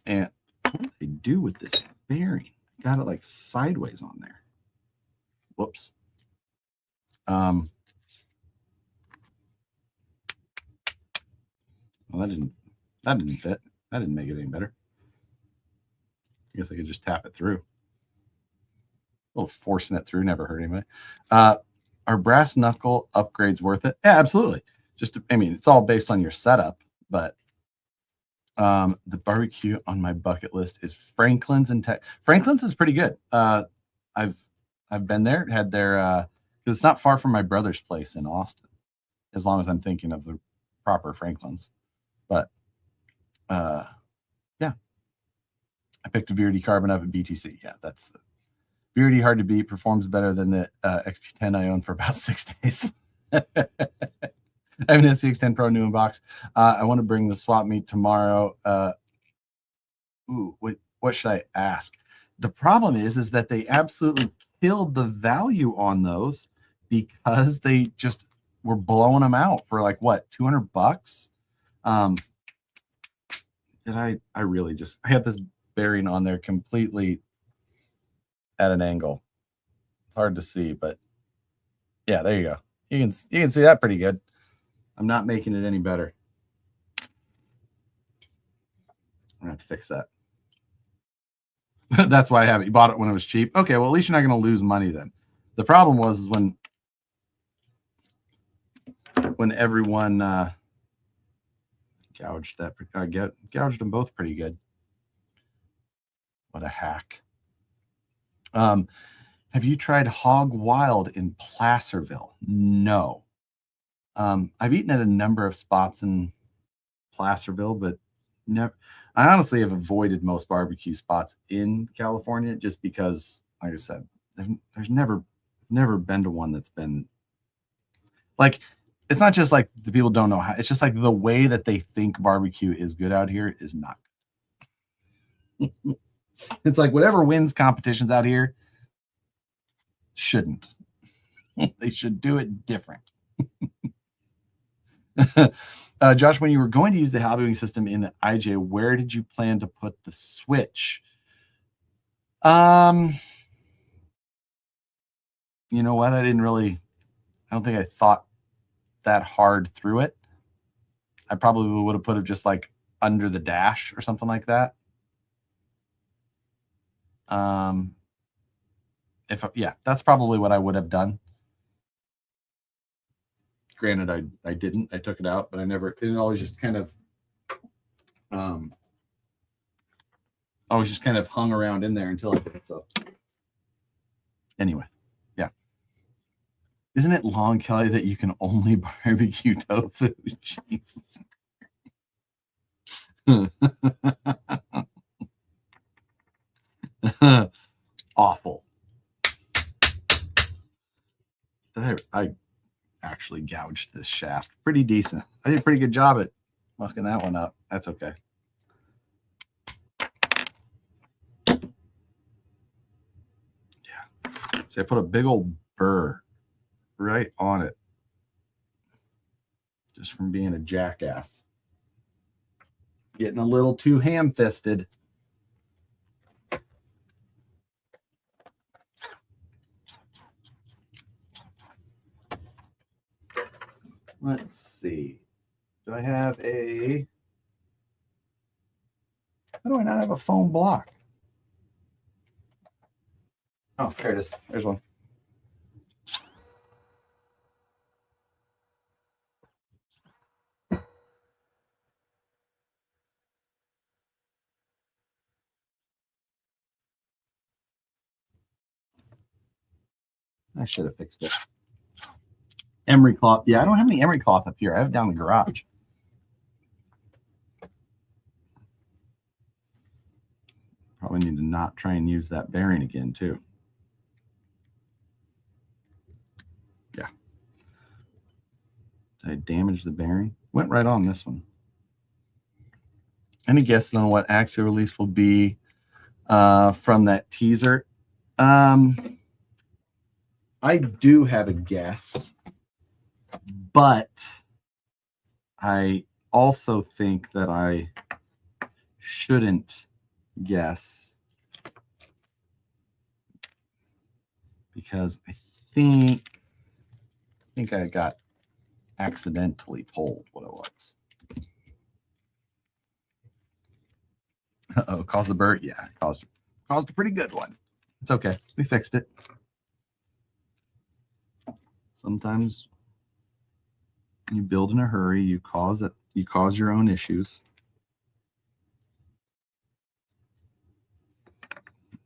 And what do they do with this bearing? Got it like sideways on there. Whoops. Well, that didn't fit. That didn't make it any better. I guess I could just tap it through. Oh, forcing it through never hurt anybody. Are brass knuckle upgrades worth it? Yeah, absolutely. I mean, it's all based on your setup, but the barbecue on my bucket list is Franklin's and Franklin's is pretty good. I've been there, had their because it's not far from my brother's place in Austin, as long as I'm thinking of the proper Franklin's. But yeah, I picked a VRD Carbon up at BTC. Yeah, that's the VRD hard to beat, performs better than the XP10 I own for about 6 days. I have an SCX10 Pro new in box. I want to bring the swap meet tomorrow. What should I ask? The problem is that they absolutely killed the value on those because they just were blowing them out for like what, $200? I had this bearing on there completely at an angle. It's hard to see, but yeah, there you go. You can see that pretty good. I'm not making it any better. I'm gonna have to fix that. That's why I have it. You bought it when it was cheap. Okay, well, at least you're not going to lose money then. The problem was when everyone gouged them both pretty good. What a hack. Have you tried Hog Wild in Placerville? No. I've eaten at a number of spots in Placerville, but never. I honestly have avoided most barbecue spots in California just because, like I said, there's never been to one that's been like, it's not just like the people don't know how, it's just like the way that they think barbecue is good out here is not good. It's like whatever wins competitions out here shouldn't. They should do it different. Josh, when you were going to use the haloing system in the IJ, where did you plan to put the switch? You know what? I don't think I thought that hard through it. I probably would have put it just like under the dash or something like that. That's probably what I would have done. Granted, I didn't. I took it out, but it always just kind of hung around in there until I did it. So anyway, yeah. Isn't it long, Kelly, that you can only barbecue tofu? Jesus. Awful. I actually gouged this shaft pretty decent. I did a pretty good job at mucking that one up. That's okay. Yeah. See, I put a big old burr right on it just from being a jackass. Getting a little too ham-fisted. Let's see. Do I have how do I not have a foam block? Oh, there it is. There's one. I should have fixed it. Emery cloth. Yeah, I don't have any emery cloth up here. I have it down in the garage. Probably need to not try and use that bearing again, too. Yeah. Did I damage the bearing? Went right on this one. Any guesses on what axial release will be from that teaser? I do have a guess, but I also think that I shouldn't guess because I think I got accidentally told what it was. Uh-oh, caused a burr? Yeah, caused a pretty good one. It's okay. We fixed it. Sometimes you build in a hurry, you cause your own issues.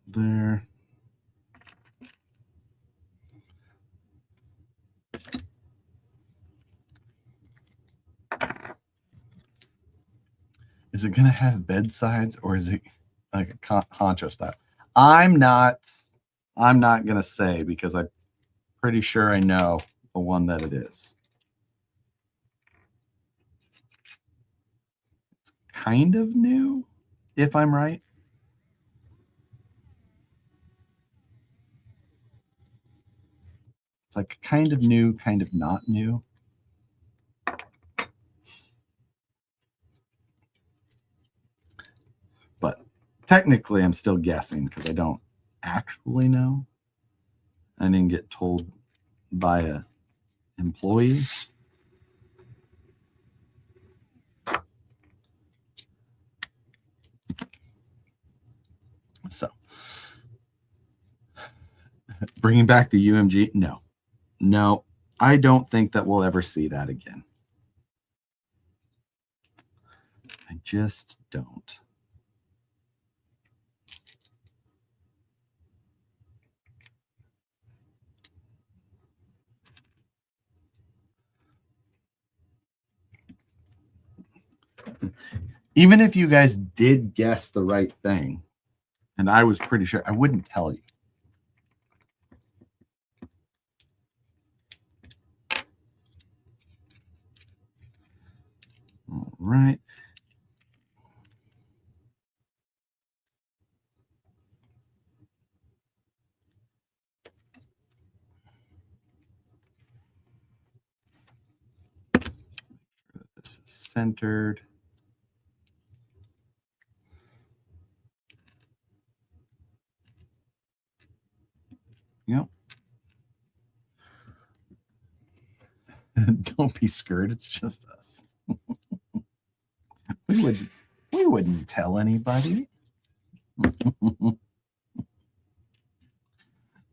There. Is it going to have bedsides or is it like a honcho style? I'm not going to say because I'm pretty sure I know the one that it is. kind of new, if I'm right. It's like kind of new, kind of not new. But technically, I'm still guessing because I don't actually know. I didn't get told by a employee. So bringing back the UMG, no, I don't think that we'll ever see that again. I just don't. Even if you guys did guess the right thing, and I was pretty sure, I wouldn't tell you. All right. This is centered. Yep. Don't be scared. It's just us. we wouldn't tell anybody.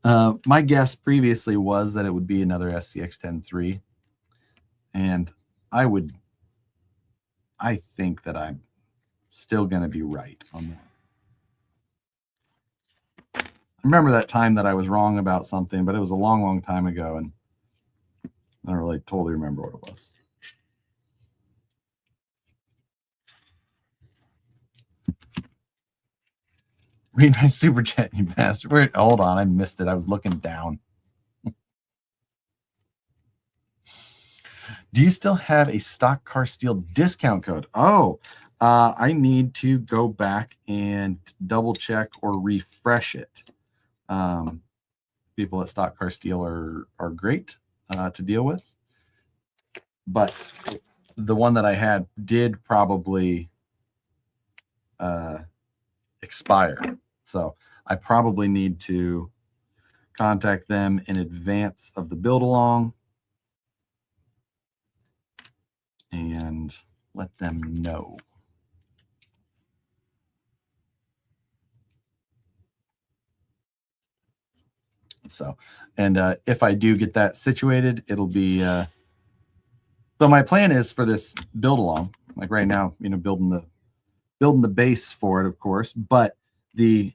My guess previously was that it would be another SCX-10.3, and I think that I'm still going to be right on that. I remember that time that I was wrong about something, but it was a long, long time ago, and I don't really totally remember what it was. Read my super chat, you bastard. Wait, hold on, I missed it. I was looking down. Do you still have a stock car steel discount code? Oh, I need to go back and double check or refresh it. People at Stock Car Steel are great to deal with, but the one that I had did probably expire. So I probably need to contact them in advance of the build along and let them know. So, and if I do get that situated, it'll be, so my plan is for this build along, like right now, building the base for it, of course, but the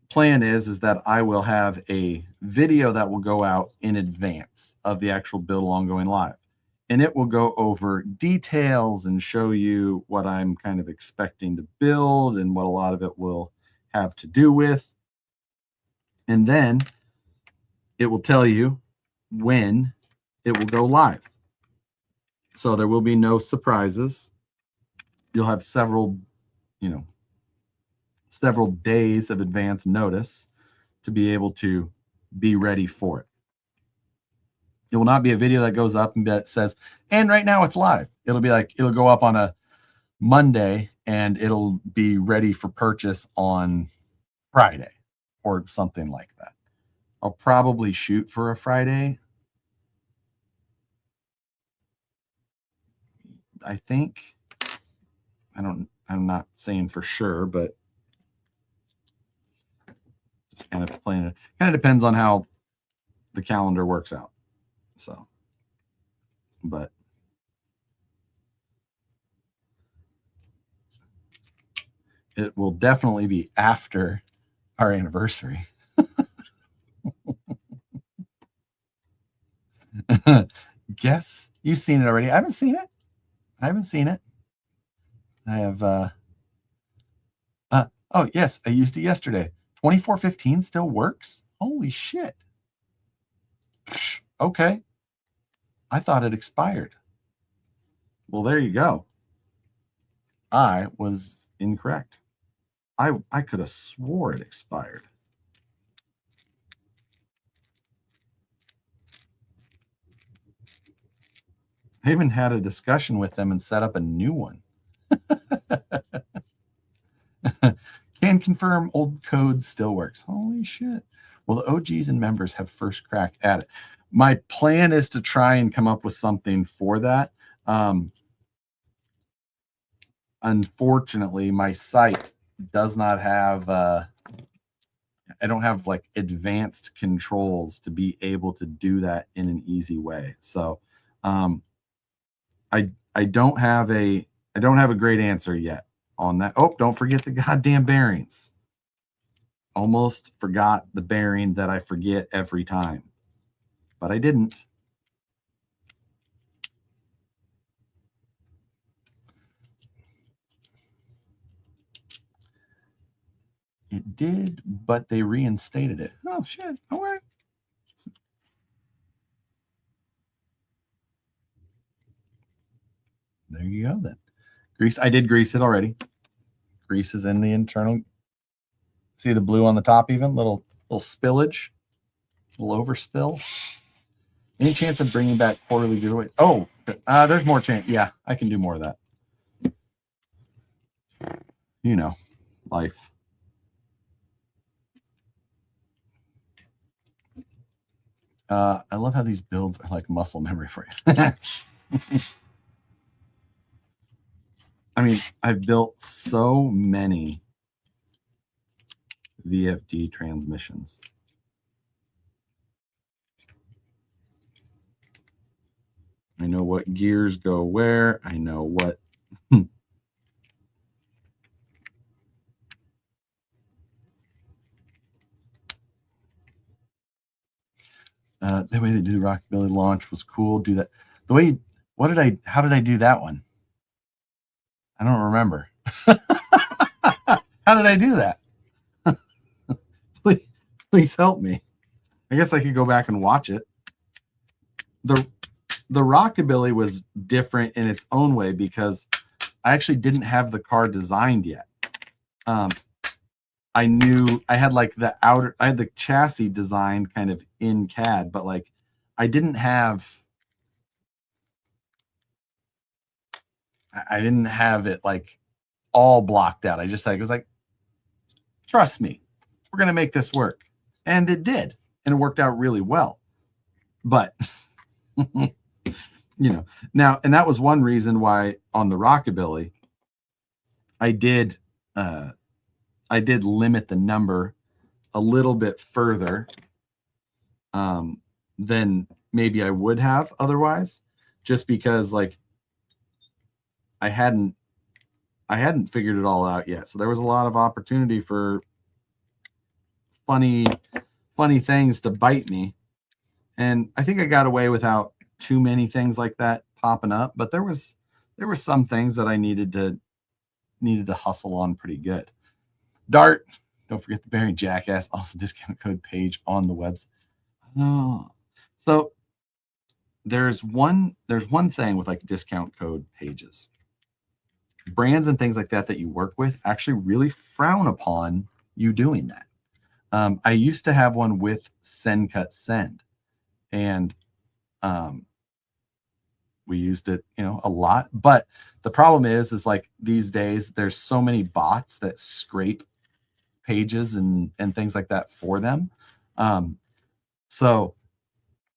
plan is that I will have a video that will go out in advance of the actual build along going live. And it will go over details and show you what I'm kind of expecting to build and what a lot of it will have to do with. And then it will tell you when it will go live. So there will be no surprises. You'll have several days of advance notice to be able to be ready for it. It will not be a video that goes up and that says, and right now it's live. It'll be like, it'll go up on a Monday and it'll be ready for purchase on Friday or something like that. I'll probably shoot for a Friday. I think. I'm not saying for sure, but just kind of playing it. Kind of depends on how the calendar works out. So, but it will definitely be after our anniversary. Guess you've seen it already. I haven't seen it. I have oh yes, I used it yesterday. 2415 still works? Holy shit. Okay. I thought it expired. Well, there you go. I was incorrect. I could have swore it expired. I even had a discussion with them and set up a new one. Can confirm old code still works. Holy shit. Well, the OGs and members have first crack at it. My plan is to try and come up with something for that. Unfortunately, my site does not have, I don't have like advanced controls to be able to do that in an easy way. So I don't have a great answer yet on that. Oh, don't forget the goddamn bearings. Almost forgot the bearing that I forget every time, but I didn't. It did, but they reinstated it. Oh, shit. All right. There you go then. Grease. I did grease it already. Grease is in the internal. See the blue on the top even? Little spillage. Little overspill. Any chance of bringing back quarterly giveaway? Oh, there's more chance. Yeah, I can do more of that. You know, life. I love how these builds are like muscle memory for you. I mean, I've built so many VFD transmissions. I know what gears go where. I know what. The way they do the Rockabilly launch was cool. Do that. The way, how did I do that one? I don't remember. How did I do that? Please help me. I guess I could go back and watch it. The Rockabilly was different in its own way because I actually didn't have the car designed yet. I knew I had like I had the chassis designed kind of in CAD, but like I didn't have it like all blocked out. I just like, it was like, trust me, we're going to make this work. And it did. And it worked out really well. But, you know, now, and that was one reason why on the Rockabilly, I did limit the number a little bit further than maybe I would have otherwise, just because like I hadn't figured it all out yet. So there was a lot of opportunity for funny things to bite me. And I think I got away without too many things like that popping up, but there were some things that I needed to hustle on pretty good. Dart, don't forget the bearing jackass, also discount code page on the website. Oh, so there's one thing with like discount code pages. Brands and things like that you work with actually really frown upon you doing that. I used to have one with Send Cut Send, and we used it, a lot. But the problem is like these days there's so many bots that scrape pages and things like that for them. So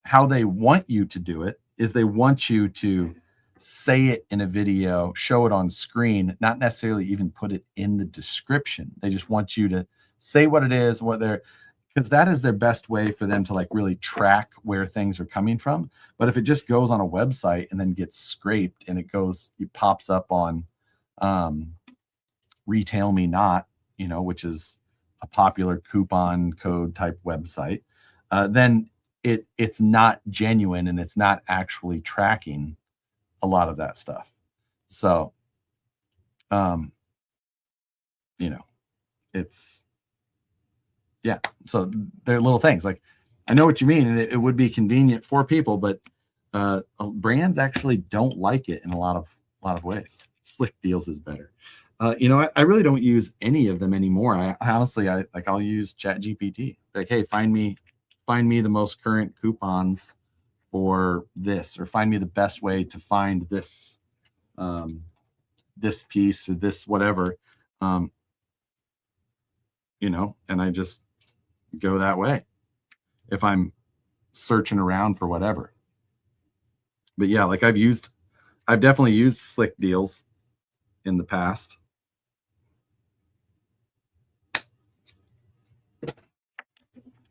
how they want you to do it is they want you to say it in a video, show it on screen, not necessarily even put it in the description. They just want you to say what it is, because that is their best way for them to like really track where things are coming from. But if it just goes on a website and then gets scraped and it pops up on Retail Me Not, which is a popular coupon code type website, then it's not genuine and it's not actually tracking a lot of that stuff. So, it's, yeah. So they're little things like, I know what you mean. And it would be convenient for people, but brands actually don't like it in a lot of ways. Slick Deals is better. You know, I really don't use any of them anymore. I honestly, I'll use ChatGPT. Like, hey, find me the most current coupons for this, or find me the best way to find this this piece or this whatever. You know, and I just go that way if I'm searching around for whatever. But yeah, like I've definitely used Slick Deals in the past.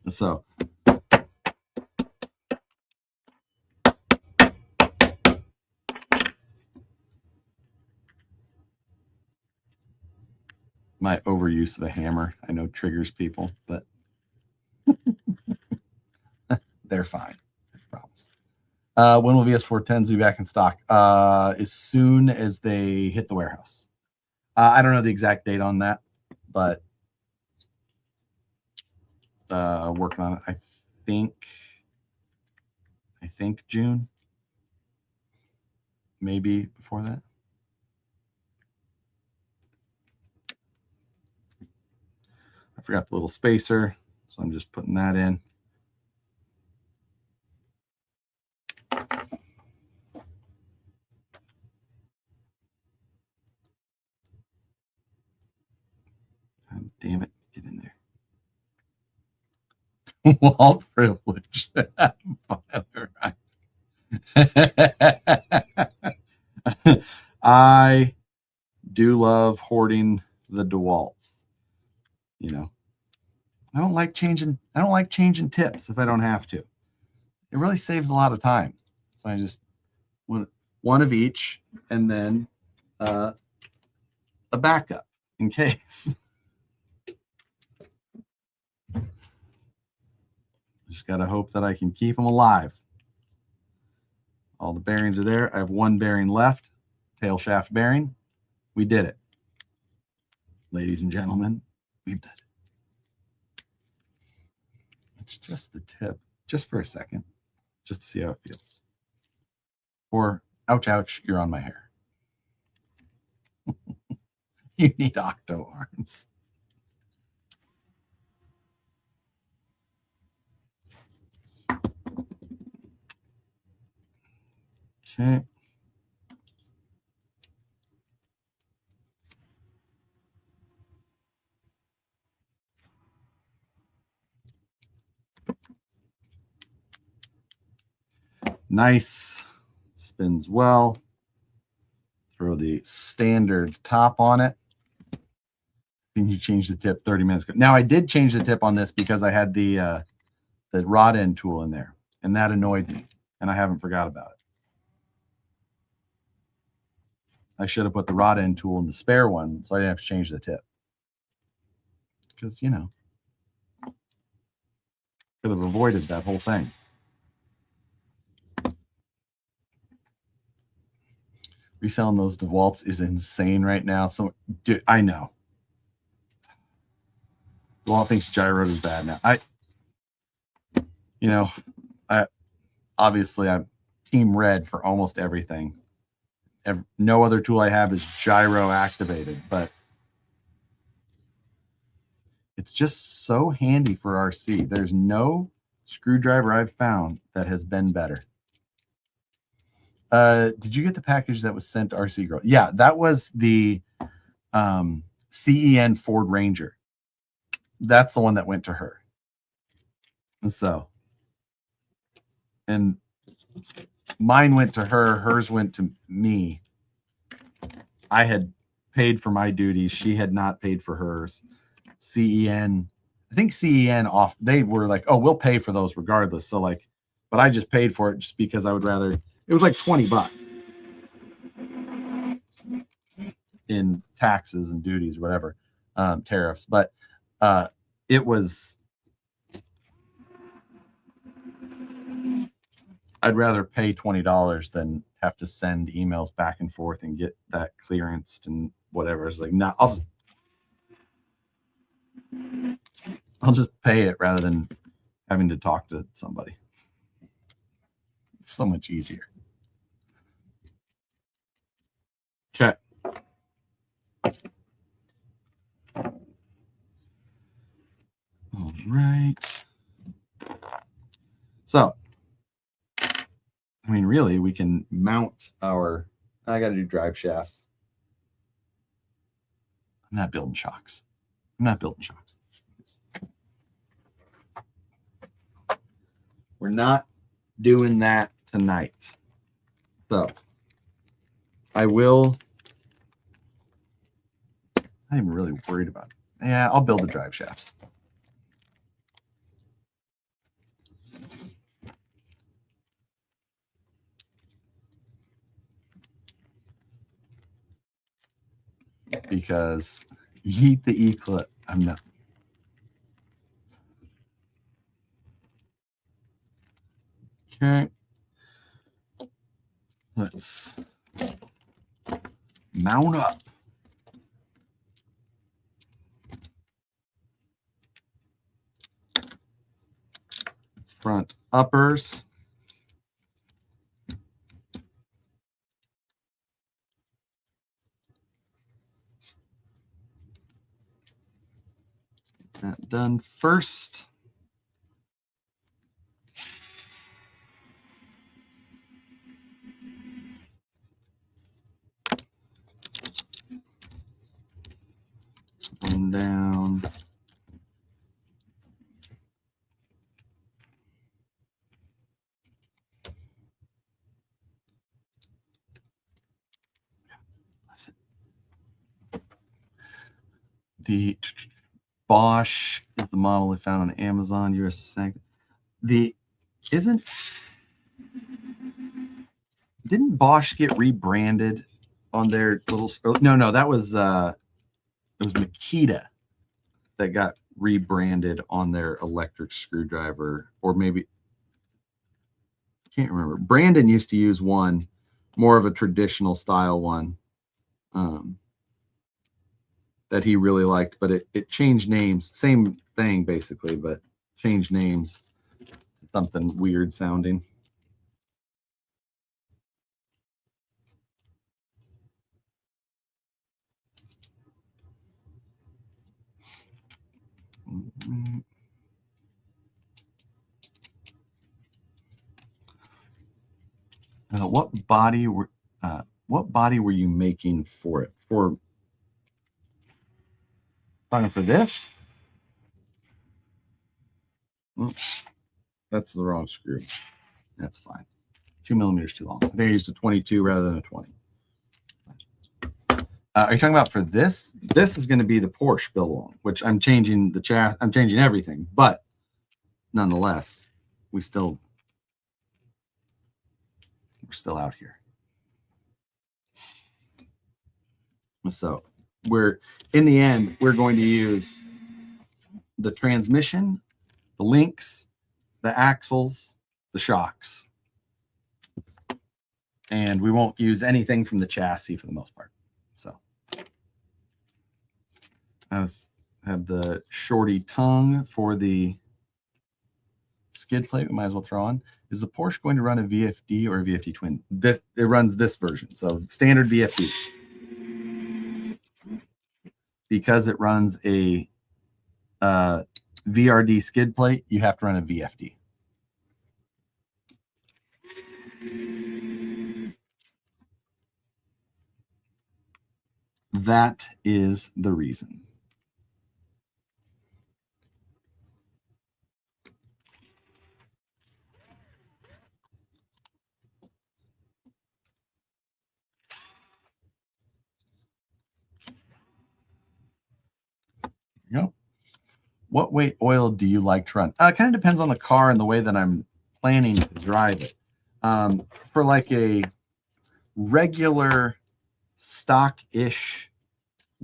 So my overuse of a hammer, I know, triggers people, but they're fine. I promise. When will VS410s be back in stock? As soon as they hit the warehouse. I don't know the exact date on that, but working on it. I think June, maybe before that. I forgot the little spacer, so I'm just putting that in. God damn it, get in there. Wall privilege. I do love hoarding the DeWalt's. You know, I don't like changing tips if I don't have to. It really saves a lot of time. So I just want one of each, and then a backup in case. Just got to hope that I can keep them alive. All the bearings are there. I have one bearing left, tail shaft bearing. We did it. Ladies and gentlemen, we've done it. It's just the tip, just for a second, just to see how it feels. Or, ouch, ouch, you're on my hair. You need octo arms. Okay. Nice. Spins well. Throw the standard top on it. And you change the tip 30 minutes ago. Now I did change the tip on this because I had the rod end tool in there, and that annoyed me, and I haven't forgot about it. I should have put the rod end tool in the spare one so I didn't have to change the tip. Because, you know, could have avoided that whole thing. Reselling those DeWalt's is insane right now. So, dude, I know. DeWalt thinks gyro is bad now. Obviously I'm team red for almost everything. No other tool I have is gyro activated, but it's just so handy for RC. There's no screwdriver I've found that has been better. Did you get the package that was sent to RC Girl? Yeah, that was the CEN Ford Ranger. That's the one that went to her. And mine went to her, hers went to me. I had paid for my duties. She had not paid for hers. CEN, I think CEN off, they were like, oh, we'll pay for those regardless. So like, but I just paid for it just because I would rather, it was like $20 in taxes and duties, whatever, tariffs. But it was, I'd rather pay $20 than have to send emails back and forth and get that clearanced and whatever. It's like, no, I'll just pay it rather than having to talk to somebody. It's so much easier. Okay. All right. So, I mean, really, we can mount our, I got to do drive shafts. I'm not building shocks. I'm not building shocks. We're not doing that tonight. So, I will, I'm not even really worried about it. Yeah, I'll build the drive shafts. Because yeet the E-clip. I'm not. Okay. Let's mount up. Front uppers. Get that done first. One down. That's it. The Bosch is the model I found on Amazon. US didn't Bosch get rebranded on their little? No, that was it was Makita that got rebranded on their electric screwdriver, or maybe can't remember. Brandon used to use one, more of a traditional style one, that he really liked, but it changed names. Same thing basically, but changed names. Something weird sounding. What body were you making for it? For talking for this? Oops, that's the wrong screw. That's fine. 2 millimeters too long. I think I used a 22 rather than a 20. Are you talking about for this? This is going to be the Porsche build along, which I'm changing the I'm changing everything, but nonetheless, we're still out here. So in the end, we're going to use the transmission, the links, the axles, the shocks, and we won't use anything from the chassis for the most part. So I have the shorty tongue for the skid plate. We might as well throw on. Is the Porsche going to run a VFD or a VFD twin? It runs this version, so standard VFD. Because it runs a VRD skid plate, you have to run a VFD. That is the reason. There you go. What weight oil do you like to run? It kind of depends on the car and the way that I'm planning to drive it. For like a regular stock-ish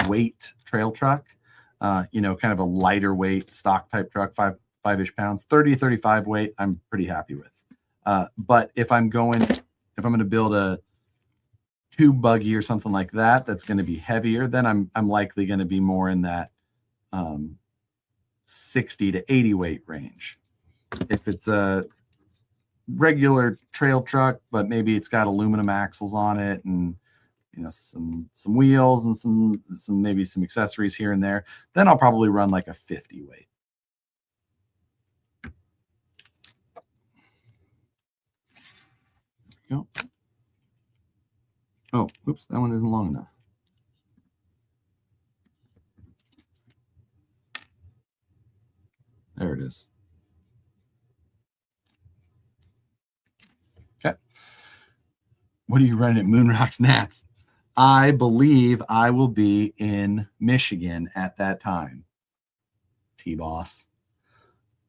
weight trail truck, kind of a lighter weight stock type truck, five-ish pounds, 30 to 35 weight, I'm pretty happy with. But if I'm going to build a tube buggy or something like that, that's going to be heavier, then I'm likely going to be more in that 60 to 80 weight range. If it's a regular trail truck, but maybe it's got aluminum axles on it and some wheels and some maybe some accessories here and there, then I'll probably run like a 50 weight. Go. Oh, oops, that one isn't long enough. There it is. Okay. What are you running at Moon Rocks Nats? I believe I will be in Michigan at that time. T-Boss.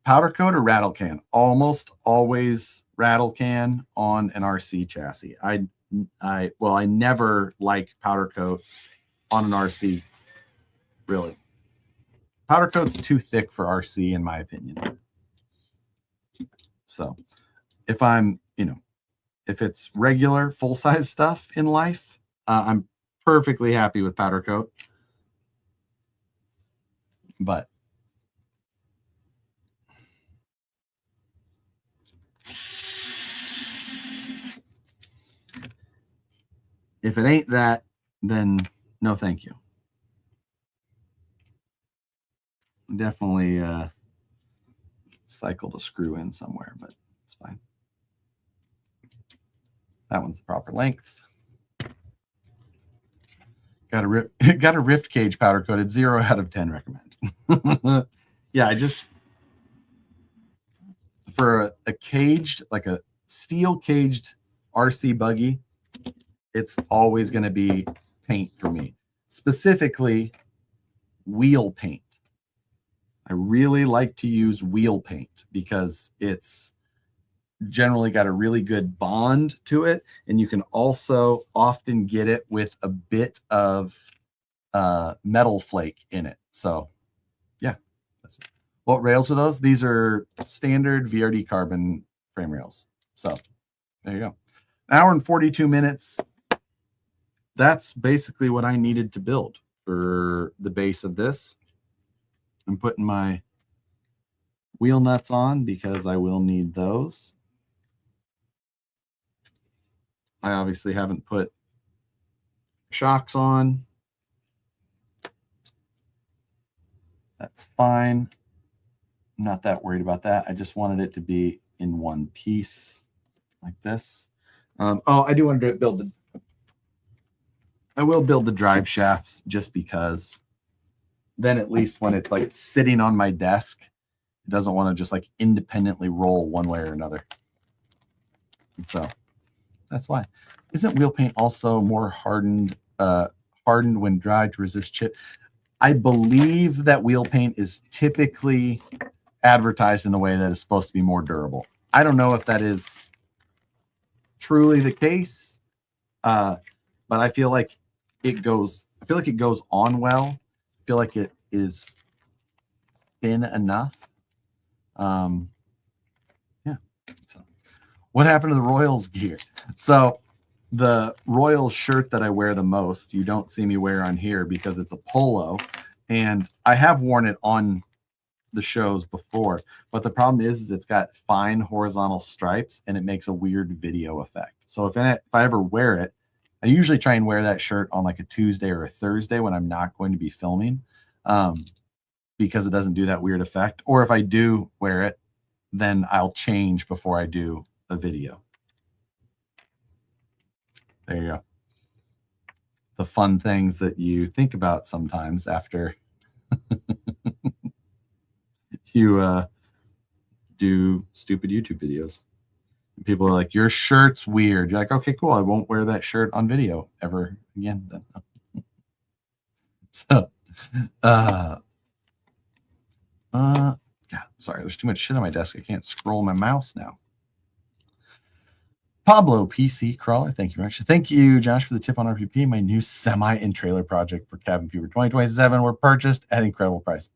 Powder coat or rattle can? Almost always rattle can on an RC chassis. I never like powder coat on an RC. Really. Powder coat's too thick for RC in my opinion. So if I'm, if it's regular full-size stuff in life, I'm perfectly happy with powder coat. But if it ain't that, then no thank you. Definitely cycled a screw in somewhere, but it's fine. That one's the proper length. Got a rift cage powder coated. 0 out of 10 recommend. Yeah, I just for a caged, like a steel caged RC buggy, it's always going to be paint for me. Specifically, wheel paint. I really like to use wheel paint because it's generally got a really good bond to it, and you can also often get it with a bit of metal flake in it. So yeah, that's it. What rails are those? These are standard VRD Carbon frame rails. So there you go. An hour and 42 minutes. That's basically what I needed to build for the base of this. I'm putting my wheel nuts on because I will need those. I obviously haven't put shocks on. That's fine. I'm not that worried about that. I just wanted it to be in one piece like this. Oh, I do want to build I will build the drive shafts just because then at least when it's like sitting on my desk, it doesn't want to just like independently roll one way or another. And so that's why. Isn't wheel paint also more hardened when dried to resist chip? I believe that wheel paint is typically advertised in a way that is supposed to be more durable. I don't know if that is truly the case, but I feel like it goes on well. I feel like it is thin enough. Yeah. So what happened to the Royals gear? So the Royals shirt that I wear the most, you don't see me wear on here because it's a polo, and I have worn it on the shows before, but the problem is it's got fine horizontal stripes and it makes a weird video effect. So if I ever wear it, I usually try and wear that shirt on like a Tuesday or a Thursday when I'm not going to be filming, because it doesn't do that weird effect. Or if I do wear it, then I'll change before I do a video. There you go. The fun things that you think about sometimes after you do stupid YouTube videos. People are like, your shirt's weird. You're like, okay, cool. I won't wear that shirt on video ever again. Then. So, God, sorry, there's too much shit on my desk. I can't scroll my mouse now. Pablo PC Crawler, thank you very much. Thank you, Josh, for the tip on RPP. My new semi and trailer project for Cabin Fever 2027 were purchased at incredible price.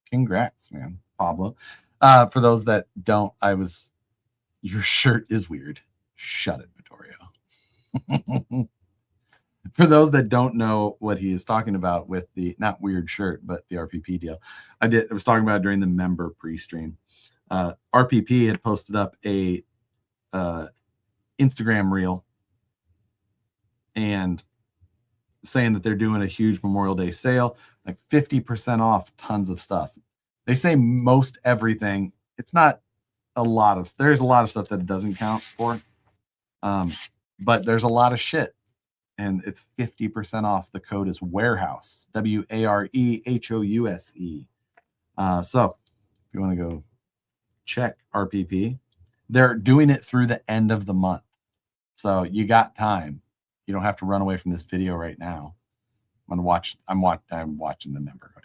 Congrats, man, Pablo. For those that don't, your shirt is weird. Shut it, Vittorio. For those that don't know what he is talking about with the not weird shirt, but the RPP deal, I was talking about it during the member pre-stream. RPP had posted up a Instagram reel, and saying that they're doing a huge Memorial Day sale, like 50% off tons of stuff. They say most everything. It's not a lot of, there's a lot of stuff that it doesn't count for. But there's a lot of shit, and it's 50% off. The code is warehouse, WAREHOUSE. So if you want to go check RPP, they're doing it through the end of the month. So you got time. You don't have to run away from this video right now. I'm watching the number go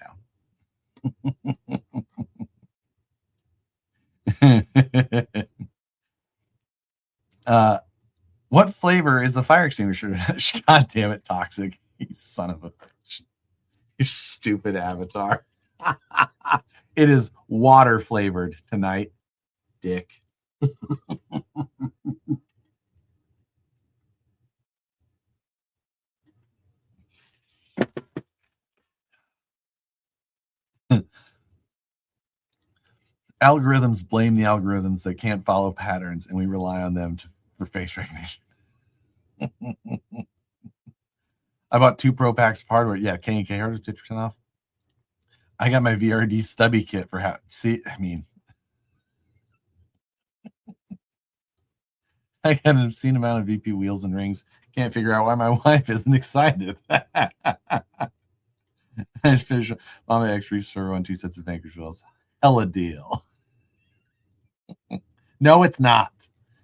down. What flavor is the fire extinguisher? God damn it, Toxic. You son of a bitch. You stupid avatar. It is water flavored tonight, dick. Algorithms blame the algorithms that can't follow patterns, and we rely on them for face recognition. I bought 2 Pro Packs of hardware. Yeah, K&K hardware 50% off. I got my VRD stubby kit for how. See, I mean, I got an obscene amount of VP wheels and rings. Can't figure out why my wife isn't excited. I just finished Mama X Reef Servo and 2 sets of Vanquish wheels. Hella deal. No, it's not.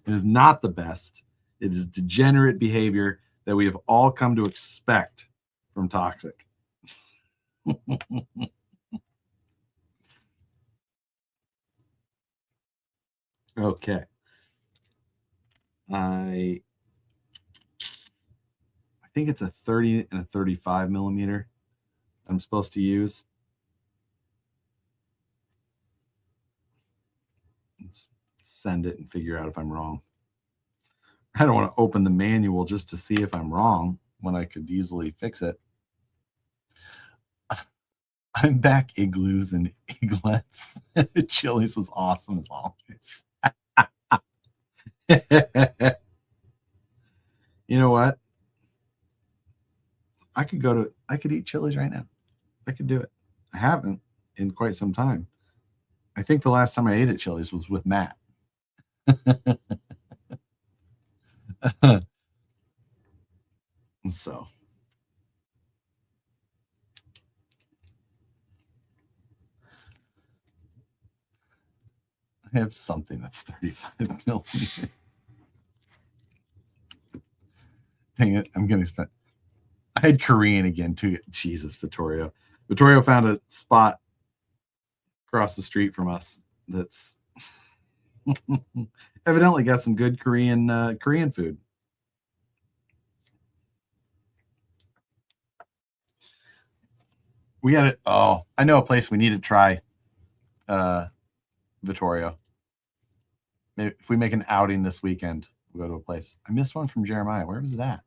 It is not the best. It is degenerate behavior that we have all come to expect from Toxic. Okay. I think it's a 30 and a 35 millimeter I'm supposed to use. Let's send it and figure out if I'm wrong. I don't want to open the manual just to see if I'm wrong when I could easily fix it. I'm back, igloos and iglets. Chili's was awesome as always. You know what? I could eat Chili's right now. I could do it. I haven't in quite some time. I think the last time I ate at Chili's was with Matt. So I have something that's 35 millimeters. Dang it, I'm getting spent. I had Korean again too. Jesus, Vittorio. Vittorio found a spot across the street from us that's evidently got some good Korean food. We got it. Oh, I know a place we need to try. Vittorio. Maybe if we make an outing this weekend, we'll go to a place. I missed one from Jeremiah. Where was it at?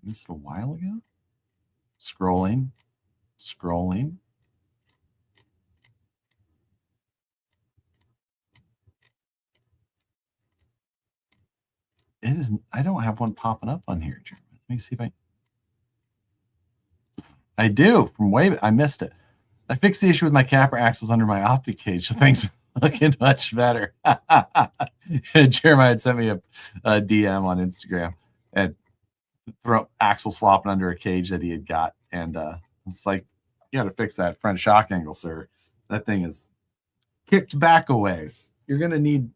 I missed it a while ago. Scrolling. It is. I don't have one popping up on here, Jeremiah. Let me see if I do from way. I missed it. I fixed the issue with my capper axles under my optic cage, so things are looking much better. Jeremiah had sent me a DM on Instagram and axle swapping under a cage that he had got, and it's like, you got to fix that front shock angle, sir. That thing is kicked back a ways. You're gonna need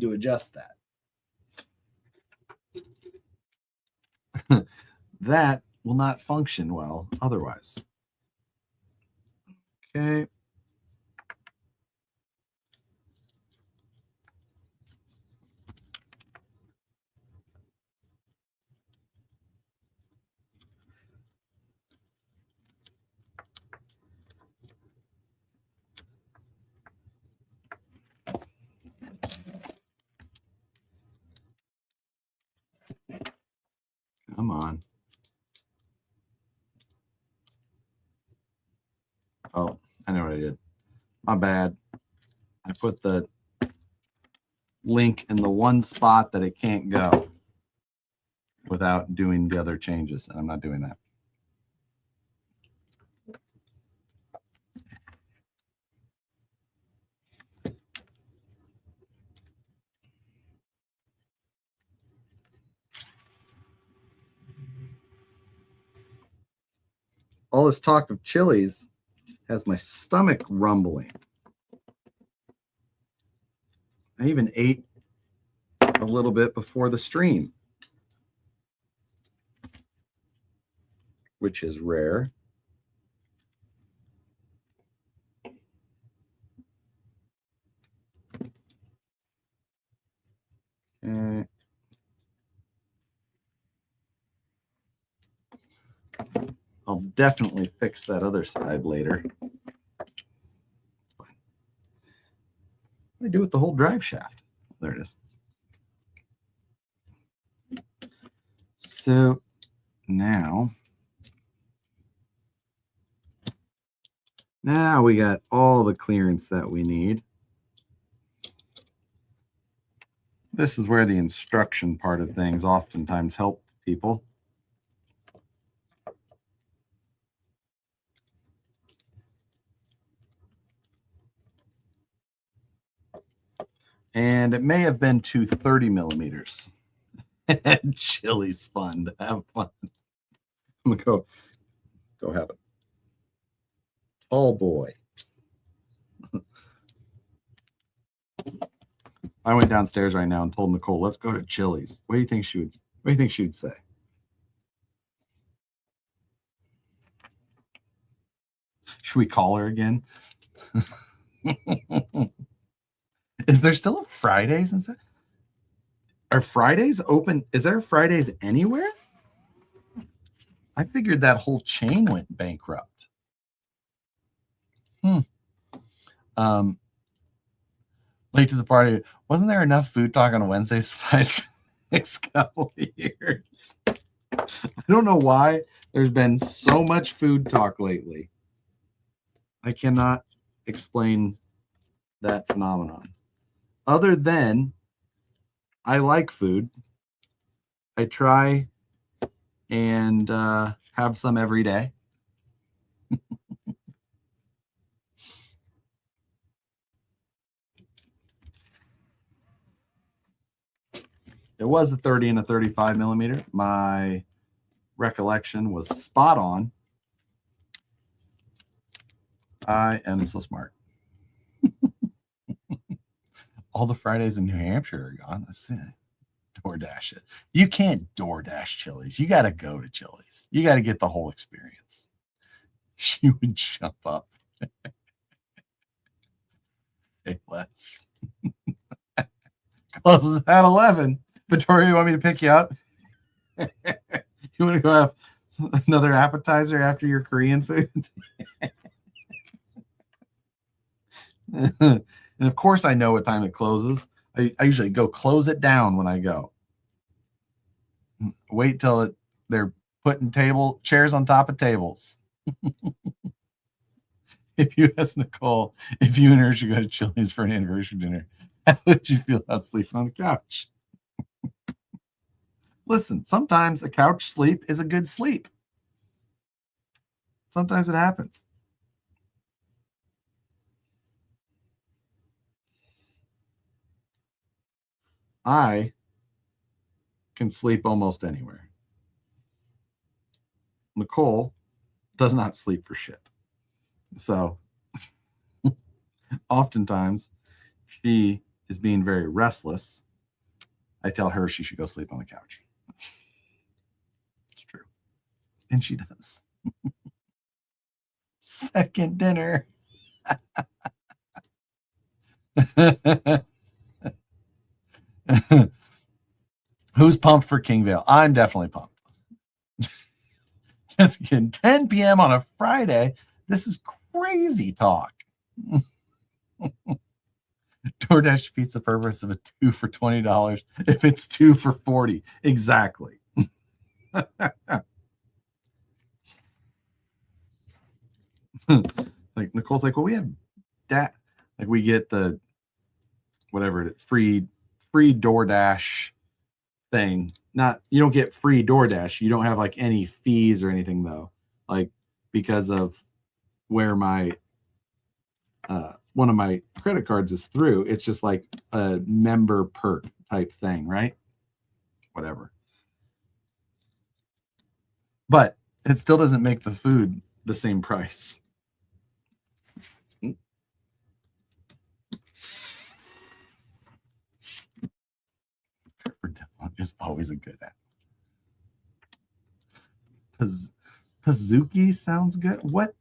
to adjust that. That will not function well otherwise. Okay. Come on. Oh, I know what I did. My bad. I put the link in the one spot that it can't go. without doing the other changes. And I'm not doing that. All this talk of chilies has my stomach rumbling. I even ate a little bit before the stream, which is rare. Okay. I'll definitely fix that other side later. Fine. What do I do with the whole drive shaft? There it is. So now we got all the clearance that we need. This is where the instruction part of things oftentimes help people. And it may have been 230 millimeters. Chili's fun to have fun. I'm gonna go have it. Oh boy. I went downstairs right now and told Nicole, let's go to Chili's. What do you think she would say? Should we call her again? Is there still a Fridays and stuff? Are Fridays open? Is there Fridays anywhere? I figured that whole chain went bankrupt. Late to the party. Wasn't there enough food talk on Wednesdays for the next couple of years? I don't know why there's been so much food talk lately. I cannot explain that phenomenon. Other than I like food. I try and have some every day. It was a 30 and a 35 millimeter. My recollection was spot on. I am so smart. All the Fridays in New Hampshire are gone. Let's see. DoorDash it. You can't DoorDash Chili's. You got to go to Chili's. You got to get the whole experience. She would jump up. Say less. Closes at 11. Victoria, you want me to pick you up? You want to go have another appetizer after your Korean food? And of course, I know what time it closes. I usually go close it down when I go. Wait till they're putting chairs on top of tables. If you ask Nicole if you and her should go to Chili's for an anniversary dinner, how would you feel about sleeping on the couch? Listen, sometimes a couch sleep is a good sleep. Sometimes it happens. I can sleep almost anywhere. Nicole does not sleep for shit. So oftentimes she is being very restless. I tell her she should go sleep on the couch. It's true. And she does. Second dinner. Who's pumped for Kingvale? I'm definitely pumped. Just kidding. 10 p.m. on a Friday. This is crazy talk. DoorDash defeats the purpose of a 2 for $20 if it's 2 for $40. Exactly. Like Nicole's like, well, we have that. Like we get the whatever it is, free DoorDash thing. You don't get free DoorDash. You don't have like any fees or anything though. Like because of where my one of my credit cards is through, it's just like a member perk type thing, right? Whatever. But it still doesn't make the food the same price. Is always a good app. Pazuki sounds good. What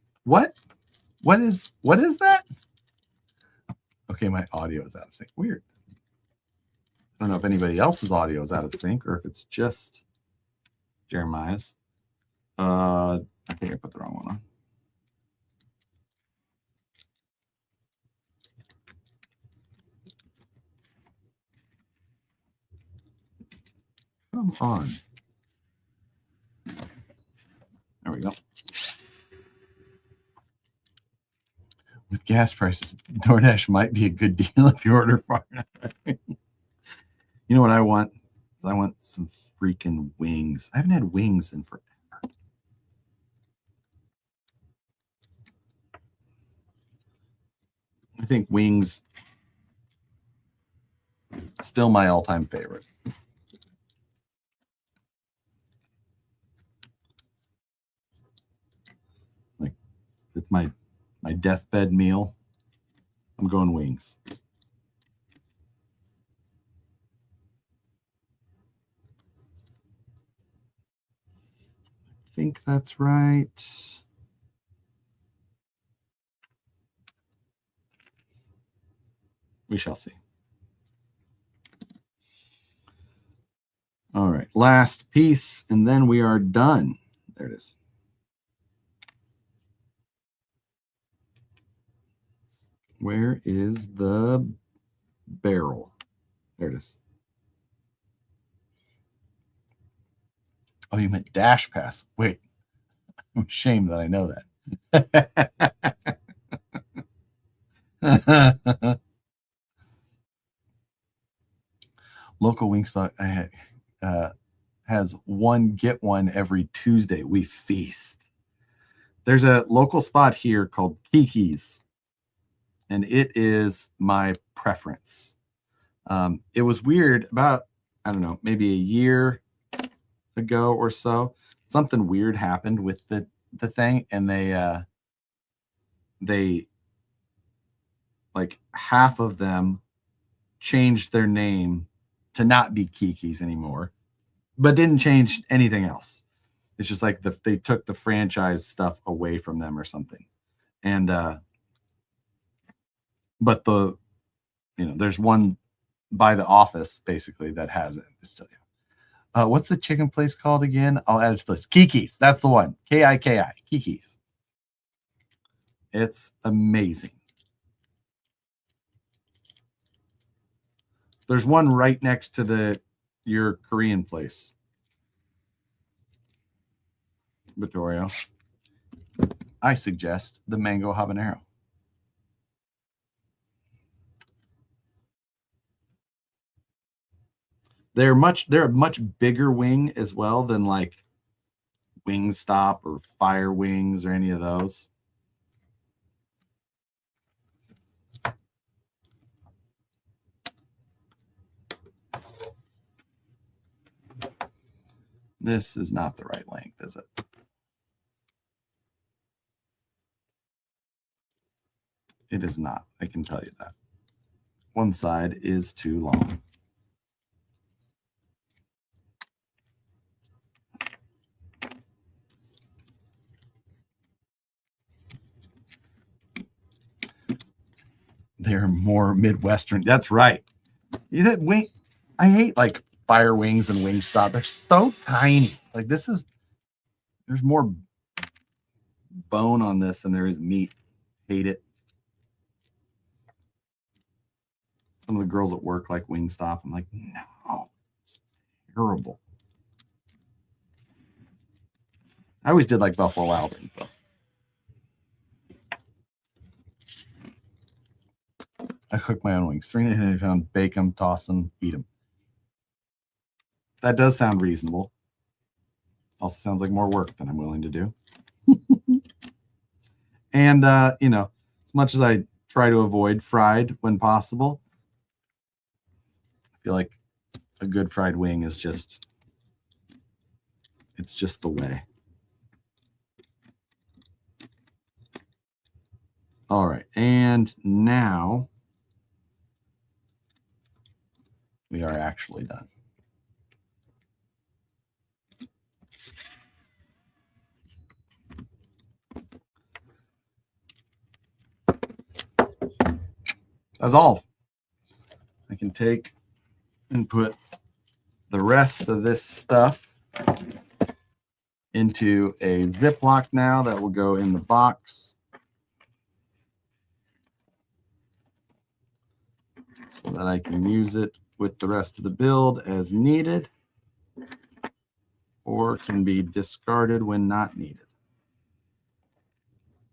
is that? Okay, my audio is out of sync. Weird. I don't know if anybody else's audio is out of sync or if it's just Jeremiah's. I think I put the wrong one on. Come on. There we go. With gas prices, DoorDash might be a good deal if you order far enough. You know what I want? I want some freaking wings. I haven't had wings in forever. I think wings still my all-time favorite. Like it's my deathbed meal. I'm going wings. I think that's right. We shall see. All right, last piece, and then we are done. There it is. Where is the barrel? There it is. Oh, you meant dash pass. Wait, I'm ashamed that I know that. Local wing spot has one get one every Tuesday. We feast. There's a local spot here called Kiki's, and it is my preference. It was weird about, I don't know, maybe a year ago or so. Something weird happened with the thing, and they like half of them changed their name to not be Kiki's anymore, but didn't change anything else. It's just like they took the franchise stuff away from them or something. And but there's one by the office basically that has it. It's still what's the chicken place called again? I'll add it to the list. Kiki's. That's the one. Kiki. Kiki's. It's amazing. There's one right next to your Korean place, Vittorio. I suggest the mango habanero. They're a much bigger wing as well than like Wingstop or Fire Wings or any of those. This is not the right length, is it? It is not. I can tell you that. One side is too long. They're more Midwestern. That's right. I hate like Fire Wings and Wingstop. They're so tiny. Like there's more bone on this than there is meat. Hate it. Some of the girls at work like Wingstop. I'm like, no, it's terrible. I always did like Buffalo Wild Wings though. I cook my own wings. 390 pound, bake them, toss them, eat them. That does sound reasonable. Also sounds like more work than I'm willing to do. And, you know, as much as I try to avoid fried when possible, I feel like a good fried wing is just, it's just the way. All right, and now we are actually done. That's all. I can take and put the rest of this stuff into a Ziploc now that will go in the box so that I can use it with the rest of the build as needed, or can be discarded when not needed.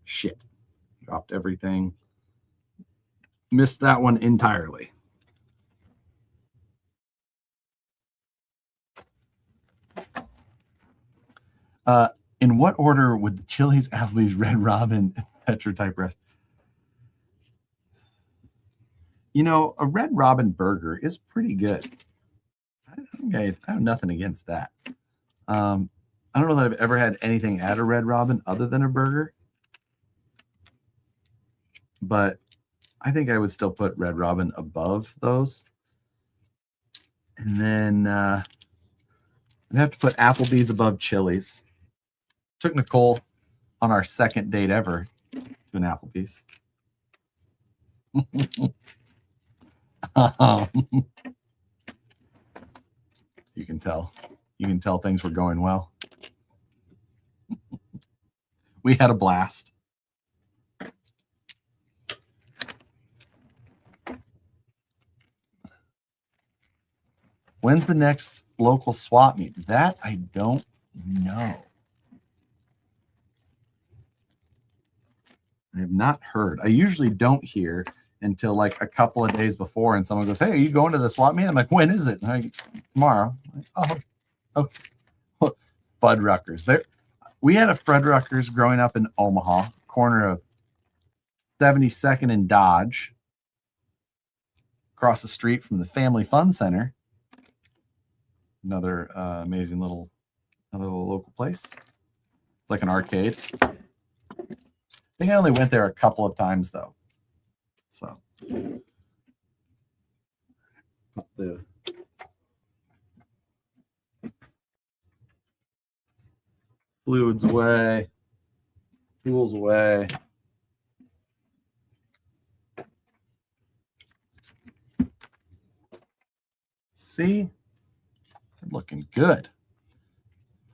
Shit, dropped everything. Missed that one entirely. In what order would the Chili's, Applebee's, Red Robin, etc. type rest? You know, a Red Robin burger is pretty good. I have nothing against that. I don't know that I've ever had anything at a Red Robin other than a burger, but I think I would still put Red Robin above those. And then I'd have to put Applebee's above Chili's. Took Nicole on our second date ever to an Applebee's. You can tell things were going well. We had a blast. When's the next local swap meet? That I don't know. I have not heard. I usually don't hear until like a couple of days before, and someone goes, "Hey, are you going to the swap meet?" I'm like, "When is it?" And I'm like, "Tomorrow." I'm like, oh, okay. Fuddruckers. There, we had a Fuddruckers growing up in Omaha, corner of 72nd and Dodge, across the street from the Family Fun Center. Another amazing little local place. It's like an arcade. I think I only went there a couple of times though. So put the fluids away, tools away. See, looking good.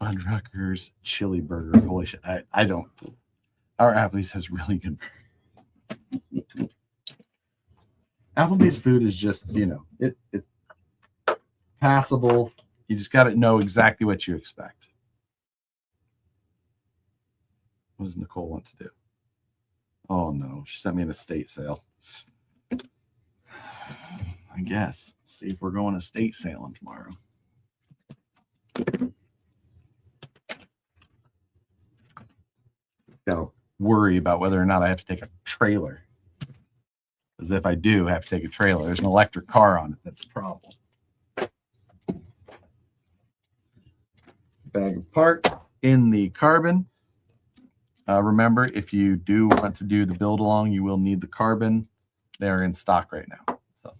Fuddruckers chili burger. Holy shit! I don't. Our Applebee's has really good. Applebee's food is just, you know, it's passable. You just got to know exactly what you expect. What does Nicole want to do? Oh no, she sent me an estate sale. I guess. See if we're going estate sailing tomorrow. Gotta worry about whether or not I have to take a trailer. Because if I do have to take a trailer, there's an electric car on it. That's a problem. Bag of part in the carbon. Remember, if you do want to do the build along, you will need the carbon. They're in stock right now. So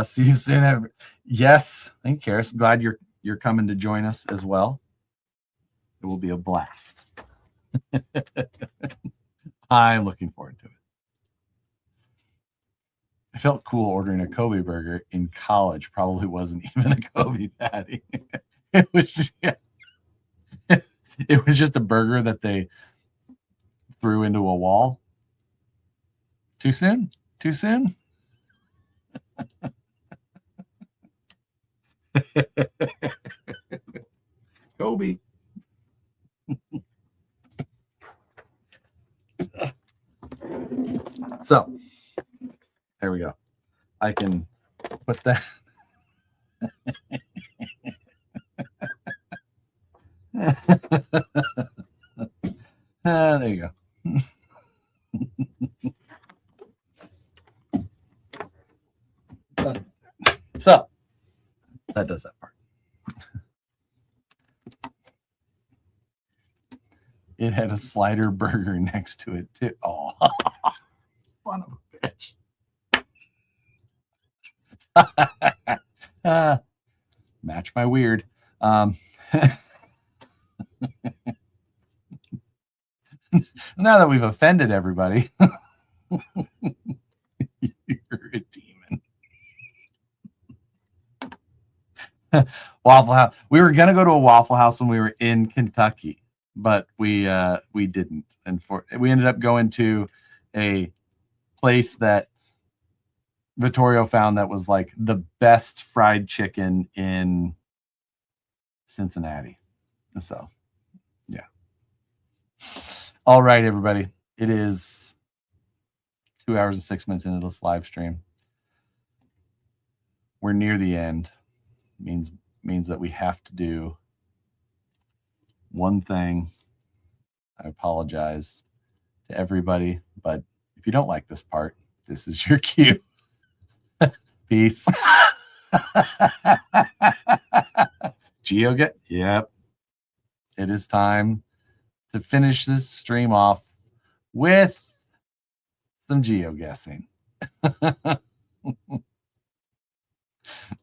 see you soon. Yes, thank you, Karis. Glad you're coming to join us as well. It will be a blast. I'm looking forward to it. I felt cool ordering a Kobe burger in college. Probably wasn't even a Kobe patty. It was just a burger that they threw into a wall. Too soon? Too soon? Kobe. So there we go. I can put that. There you go. So that does that part. It had a slider burger next to it too. Oh, son of a bitch. Match my weird. Now that we've offended everybody, you're a demon. Waffle House. We were gonna go to a Waffle House when we were in Kentucky, but we didn't, and we ended up going to a place that Vittorio found that was like the best fried chicken in Cincinnati. So, yeah. All right, everybody. It is 2 hours and 6 minutes into this live stream. We're near the end. Means that we have to do one thing. I apologize to everybody, but if you don't like this part, this is your cue. Peace. Geoguessr. Yep. It is time to finish this stream off with some geoguessing.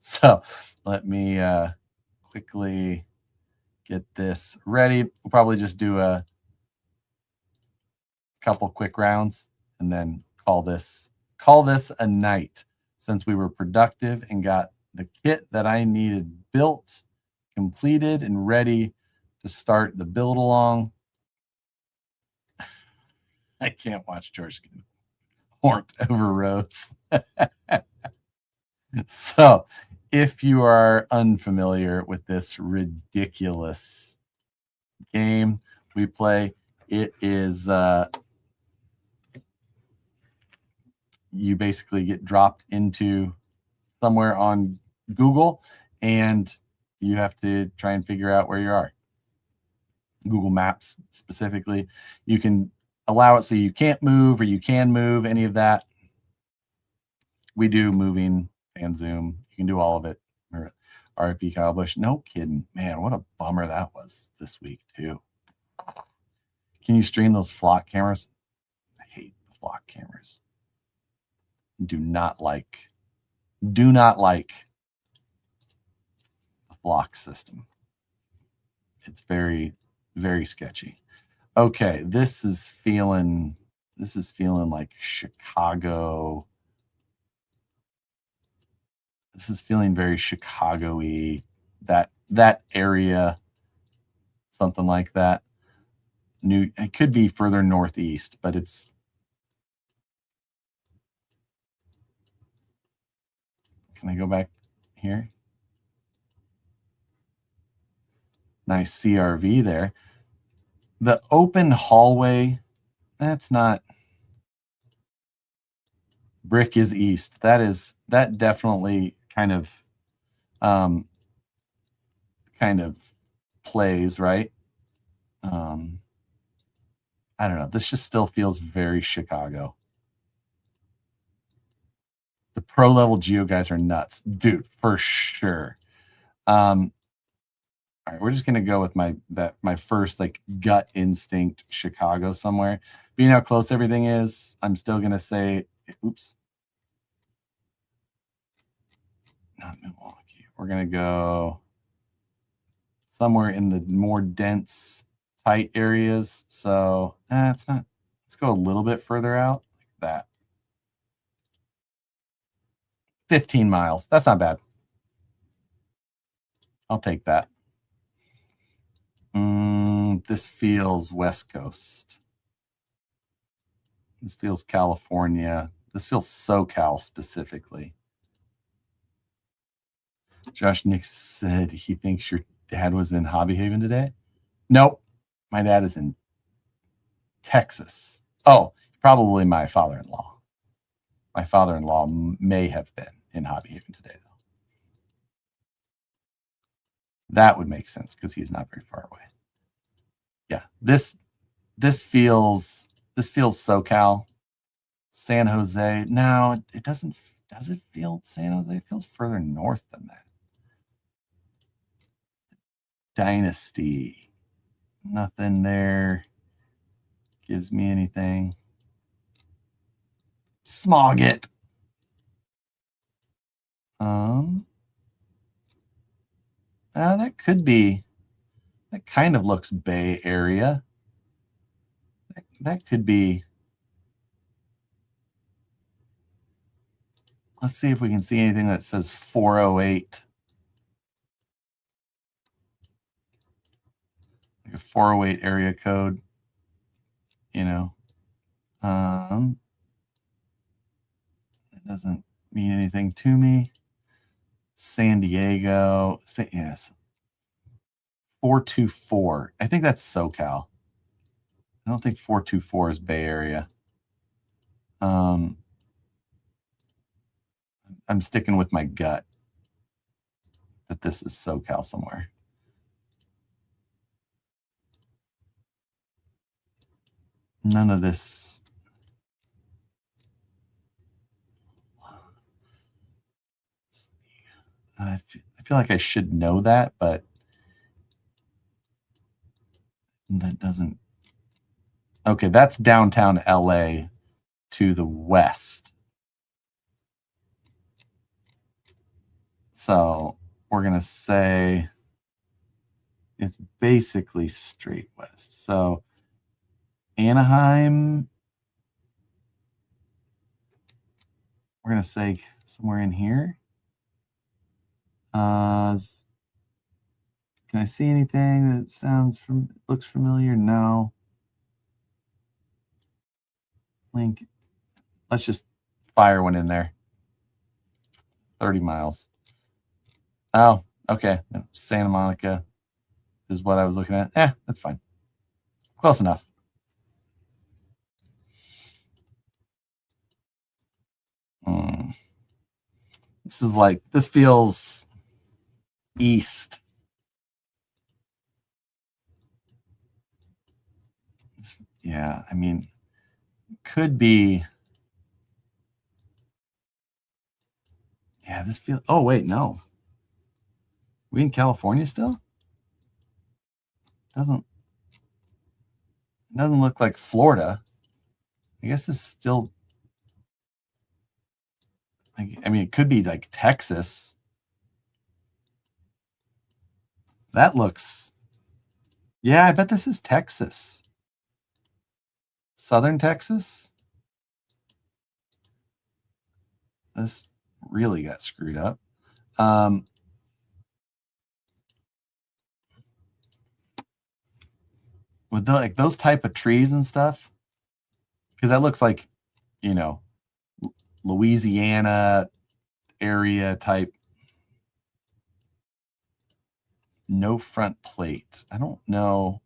So let me quickly get this ready. We'll probably just do a couple quick rounds and then call this a night, since we were productive and got the kit that I needed built, completed, and ready to start the build along. I can't watch George get horned over roads. So if you are unfamiliar with this ridiculous game we play, it is you basically get dropped into somewhere on Google and you have to try and figure out where you are. Google Maps specifically. You can allow it so you can't move or you can move, any of that. We do moving and zoom. You can do all of it. RFP Kyle Busch. No kidding. Man, what a bummer that was this week too. Can you stream those flock cameras? I hate the flock cameras. Do not like the flock system. It's very, very sketchy. Okay, this is feeling like Chicago. This is feeling very Chicago-y, that area, something like that. It could be further northeast, but it's can I go back here? Nice CRV there. The open hallway, that's not. Brick is east. That definitely kind of plays, right? I don't know. This just still feels very Chicago. The pro level Geo guys are nuts, dude, for sure. All right, we're just gonna go with my first like gut instinct Chicago somewhere. Being how close everything is, I'm still gonna say, oops, not Milwaukee. We're gonna go somewhere in the more dense, tight areas. So it's not. Let's go a little bit further out, like that. 15 miles. That's not bad. I'll take that. This feels West Coast. This feels California. This feels SoCal specifically. Josh Nick said he thinks your dad was in Hobby Haven today. Nope. My dad is in Texas. Oh, probably my father-in-law. My father-in-law may have been in Hobby Haven today, though. That would make sense because he's not very far away. Yeah, this feels SoCal. San Jose. No, it doesn't. Does it feel San Jose? It feels further north than that. Dynasty. Nothing there gives me anything. Smog it. That could be. That kind of looks Bay Area. That could be. Let's see if we can see anything that says 408. Like a 408 area code. You know. It doesn't mean anything to me. San Diego. Yes. 424. I think that's SoCal. I don't think 424 is Bay Area. I'm sticking with my gut that this is SoCal somewhere. None of this. I feel like I should know that, but that doesn't. Okay, that's downtown LA to the west. So we're going to say it's basically straight west. So Anaheim, we're going to say somewhere in here. Can I see anything that looks familiar? No. Link. Let's just fire one in there. 30 miles. Oh, okay. Santa Monica is what I was looking at. That's fine. Close enough. This feels east. Yeah, I mean, could be. Yeah, this feels. Oh, wait, no. We in California still? Doesn't look like Florida. I guess it's still. I mean, it could be like Texas. That looks. Yeah, I bet this is Texas. Southern Texas. This really got screwed up. With like those type of trees and stuff, because that looks like, Louisiana area type. No front plate. I don't know.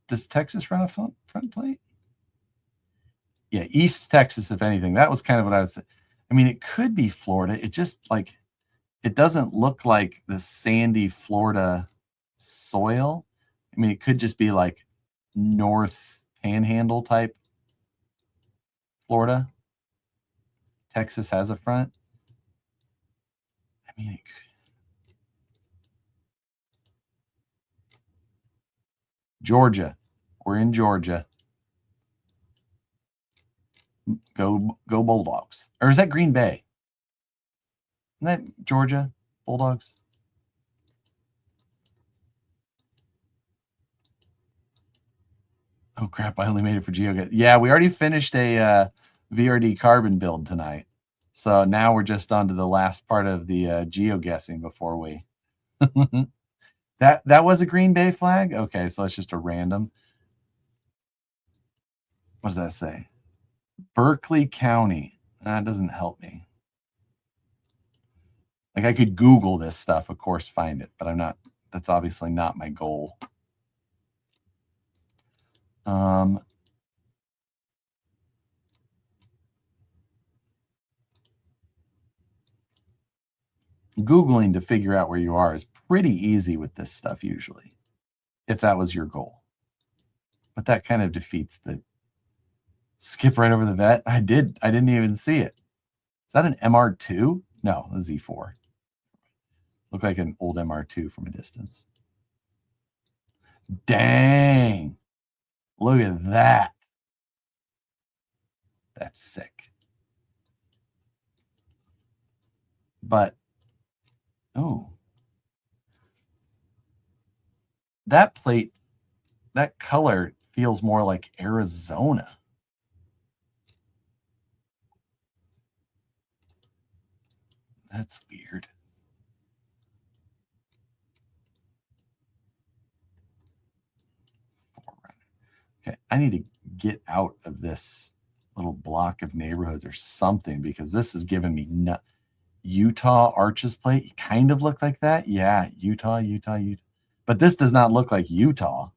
Does Texas run a front plate? Yeah, East Texas, if anything. That was kind of what I was. I mean, it could be Florida. It just it doesn't look like the sandy Florida soil. I mean, it could just be like North Panhandle type Florida. Texas has a front. I mean, Georgia. We're in Georgia. Go Bulldogs. Or is that Green Bay? Isn't that Georgia Bulldogs? Oh, crap. I only made it for Geoguessr. Yeah, we already finished a VRD Carbon build tonight. So now we're just on to the last part of the geoguessing before we... That was a Green Bay flag? Okay, so it's just a random. What does that say? Berkeley County. That doesn't help me. Like, I could Google this stuff, of course, find it, but I'm not. That's obviously not my goal. Googling to figure out where you are is pretty easy with this stuff usually, if that was your goal. But that kind of defeats the skip right over the vet. I didn't even see it. Is that an MR2? No, a Z4. Looked like an old MR2 from a distance. Dang. Look at that. That's sick. But, oh. That plate, that color feels more like Arizona. That's weird. Okay, I need to get out of this little block of neighborhoods or something because this is giving me Utah Arches plate. You kind of look like that. Yeah, Utah. But this does not look like Utah.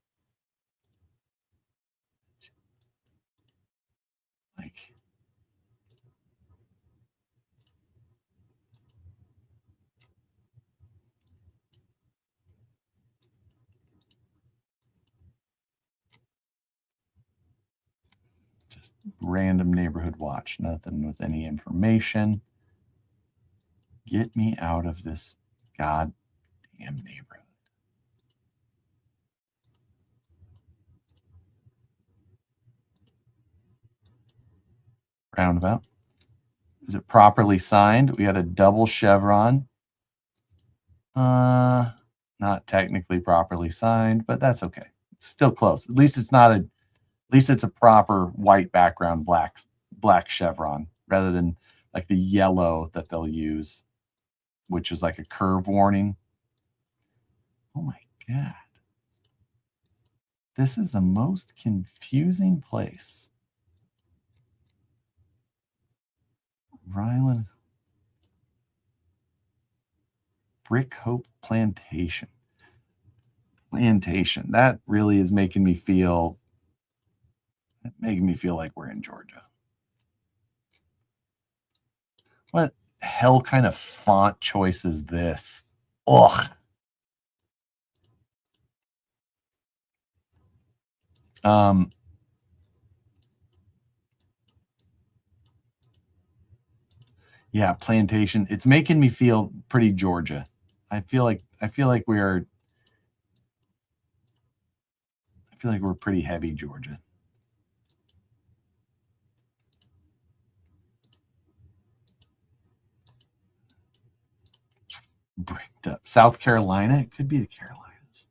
Like, just random neighborhood watch. Nothing with any information. Get me out of this goddamn neighborhood. Roundabout. Is it properly signed? We had a double chevron. Not technically properly signed, but that's okay. It's still close. At least it's not a. At least it's a proper white background, black chevron, rather than like the yellow that they'll use, which is like a curve warning. Oh my god. This is the most confusing place. Ryland Brick Hope Plantation. That really is making me feel like we're in Georgia. What hell kind of font choice is this? Ugh. Yeah, plantation. It's making me feel pretty Georgia. I feel like we're pretty heavy Georgia. Bricked up. South Carolina. It could be the Carolinas.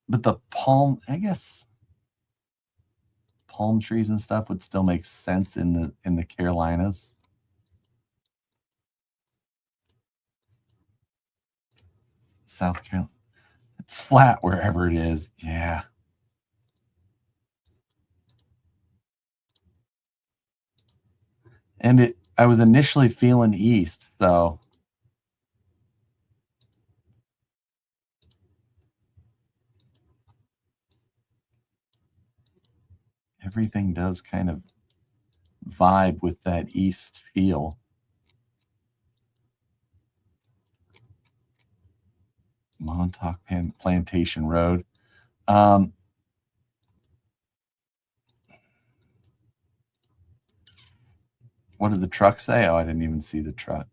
But the palm, I guess palm trees and stuff would still make sense in the Carolinas. South Carolina. It's flat wherever it is. Yeah. And I was initially feeling east, so everything does kind of vibe with that east feel. Montauk Plantation Road. What did the truck say? Oh, I didn't even see the truck.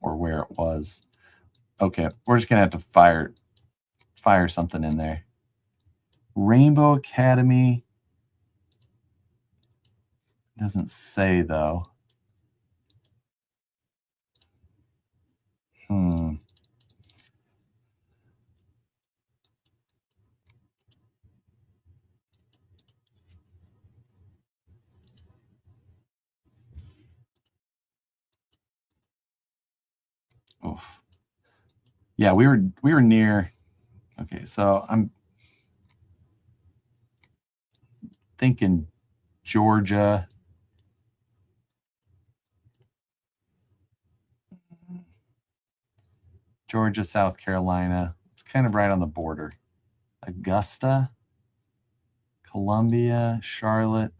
Or where it was. Okay, we're just gonna have to fire something in there. Rainbow Academy. Doesn't say though. Oof. Yeah, we were near. Okay, so I'm thinking Georgia. Georgia, South Carolina. It's kind of right on the border. Augusta, Columbia, Charlotte.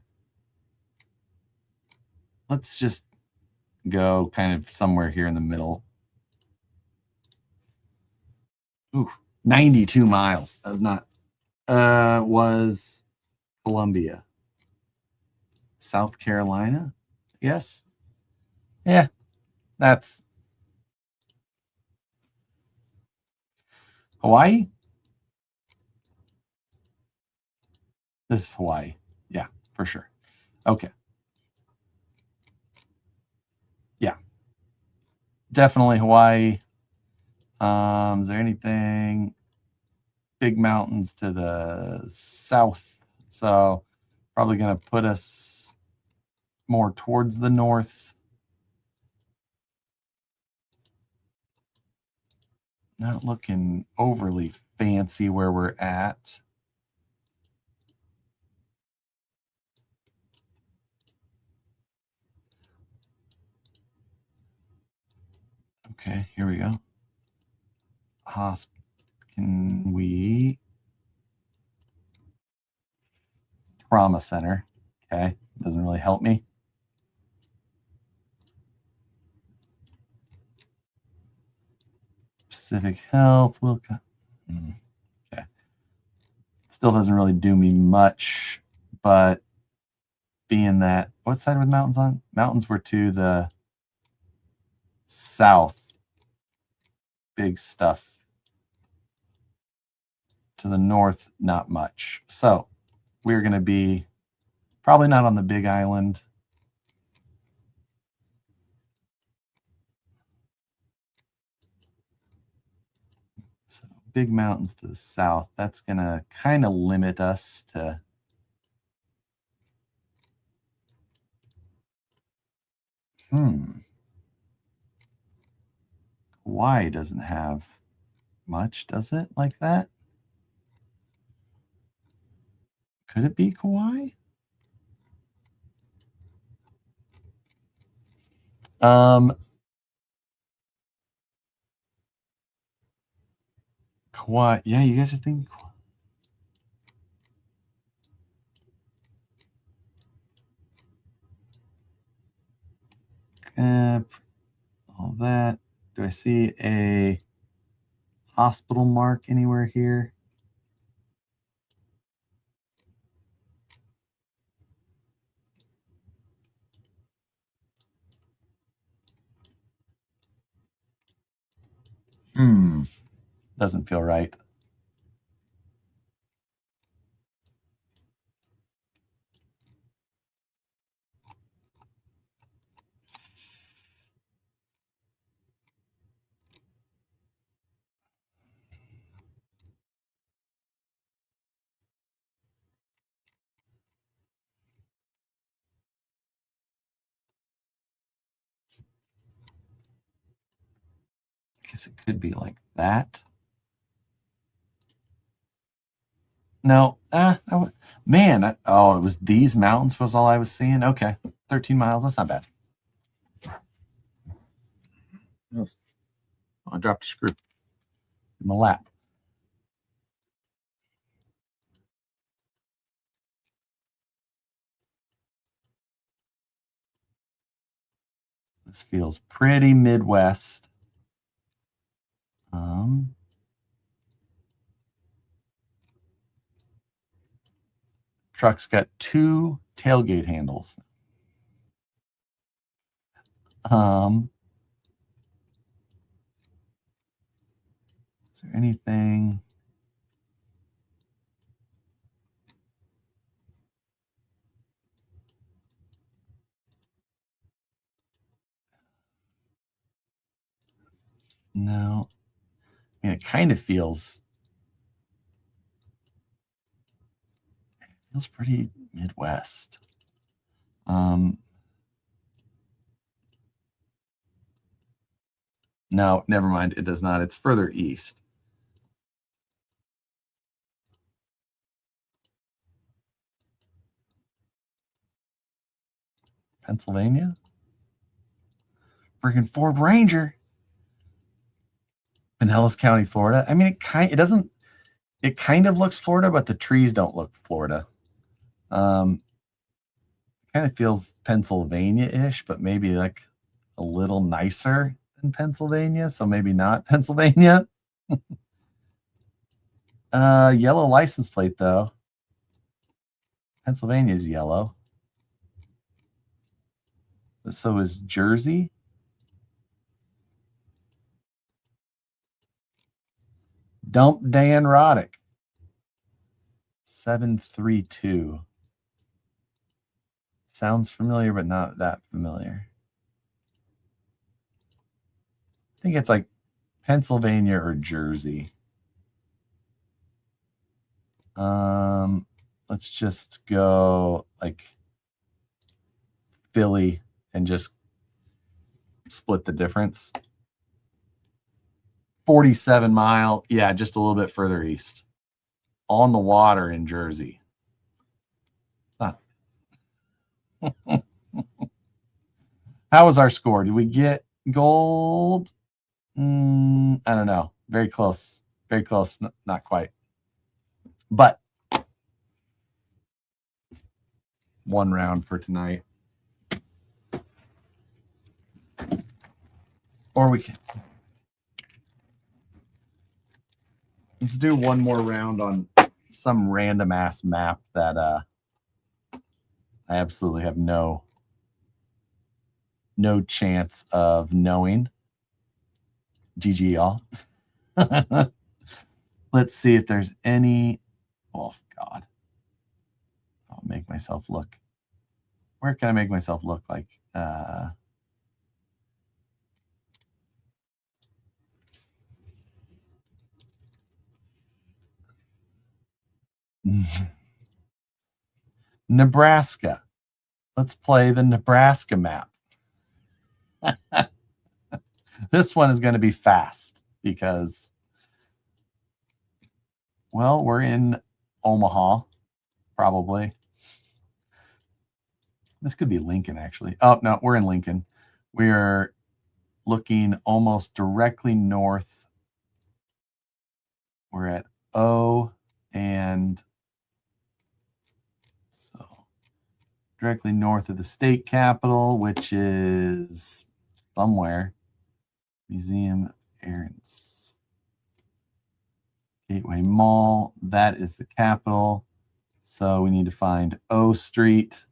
Let's just go kind of somewhere here in the middle. Ooh, 92 miles. That was not, was Columbia. South Carolina? Yes. Yeah, that's Hawaii. This is Hawaii. Yeah, for sure. Okay. Yeah. Definitely Hawaii. Is there anything? Big mountains to the south. So probably going to put us more towards the north. Not looking overly fancy where we're at. Okay, here we go. Can we? Trauma center. Okay, doesn't really help me. Pacific Health. Okay. Still doesn't really do me much, but being that, what side were the mountains on? Mountains were to the south. Big stuff. To the north, not much. So we're going to be probably not on the Big Island. So big mountains to the south. That's going to kind of limit us to Hawaii doesn't have much, does it, like that? Could it be Kauai? Kauai. Yeah, you guys are thinking all that. Do I see a hospital mark anywhere here? Doesn't feel right. I guess it could be like that. No, man, oh, it was these mountains was all I was seeing. Okay, 13 miles. That's not bad. Oh, I dropped a screw in my lap. This feels pretty Midwest. Truck's got 2 tailgate handles. Is there anything? No. I mean, it kind of feels pretty Midwest. No, never mind. It does not. It's further east. Pennsylvania? Freaking Ford Ranger. Pinellas County, Florida. I mean, it kind of looks Florida, but the trees don't look Florida. Kind of feels Pennsylvania-ish, but maybe like a little nicer than Pennsylvania, so maybe not Pennsylvania. Yellow license plate, though. Pennsylvania's yellow. So is Jersey. Dump Dan Roddick. 732. Sounds familiar, but not that familiar. I think it's like Pennsylvania or Jersey. Let's just go like Philly and just split the difference. 47 mile. Yeah, just a little bit further east. On the water in Jersey. Huh. How was our score? Did we get gold? I don't know. Very close. Very close. Not quite. But one round for tonight. Or we can. Let's do one more round on some random ass map that I absolutely have no chance of knowing. GG, y'all. Let's see if there's any. Oh, God. I'll make myself look. Where can I make myself look like? Nebraska. Let's play the Nebraska map. This one is going to be fast because, well, we're in Omaha, probably. This could be Lincoln, actually. Oh, no, we're in Lincoln. We are looking almost directly north. We're at O, and so directly north of the state capitol, which is somewhere. Museum of Aaron's. Gateway Mall. That is the capital. So we need to find O Street.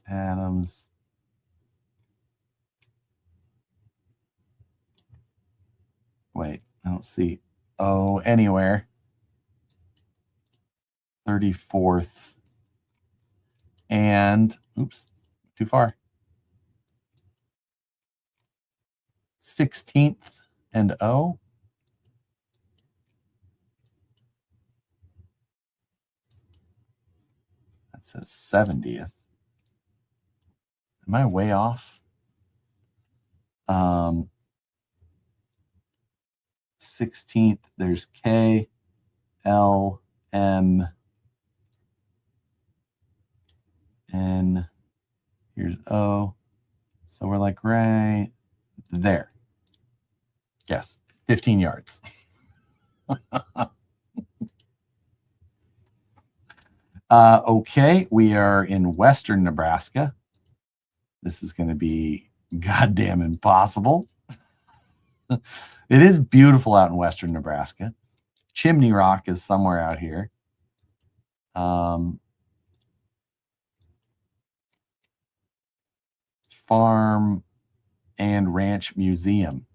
Adams. Wait, I don't see O anywhere. 34th. And, oops, too far. 16th and O. That says 70th. Am I way off? 16th, there's K, L, M, N. Here's O. So we're like right there. Yes, 15 yards. Okay, we are in western Nebraska. This is going to be goddamn impossible. It is beautiful out in western Nebraska. Chimney Rock is somewhere out here. Farm and Ranch Museum.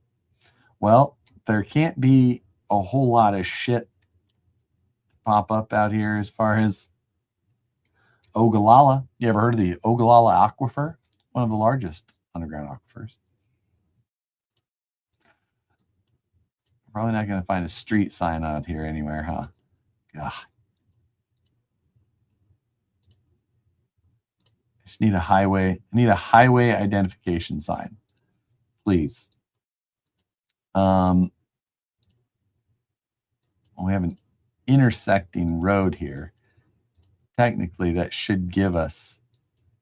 Well, there can't be a whole lot of shit pop up out here as far as Ogallala. You ever heard of the Ogallala Aquifer? One of the largest underground aquifers. Probably not going to find a street sign out here anywhere, huh? Ugh. I just need a highway. I need a highway identification sign, please. We have an intersecting road here. Technically, that should give us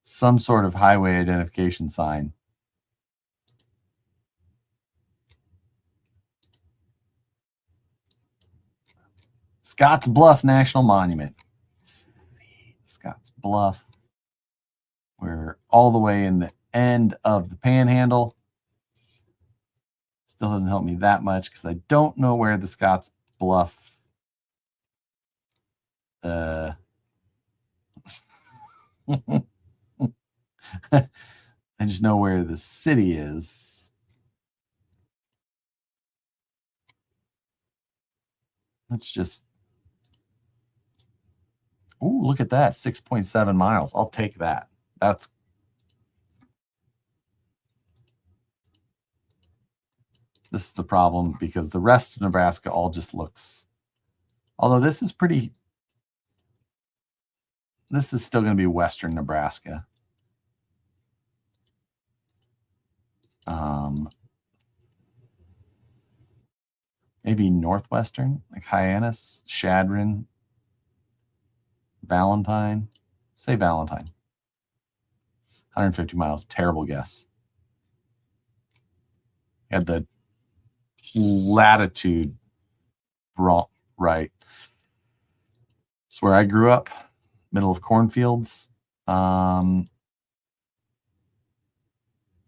some sort of highway identification sign. Scotts Bluff National Monument. Scotts Bluff. We're all the way in the end of the panhandle. Still doesn't help me that much because I don't know where the Scotts Bluff I just know where the city is. Let's just, ooh, look at that, 6.7 miles. I'll take that. This is the problem because the rest of Nebraska all just looks, although this is pretty, this is still going to be western Nebraska. Maybe northwestern, like Hyannis, Shadron, Valentine. Say Valentine. 150 miles. Terrible guess. Had the latitude wrong, right. It's where I grew up, middle of cornfields.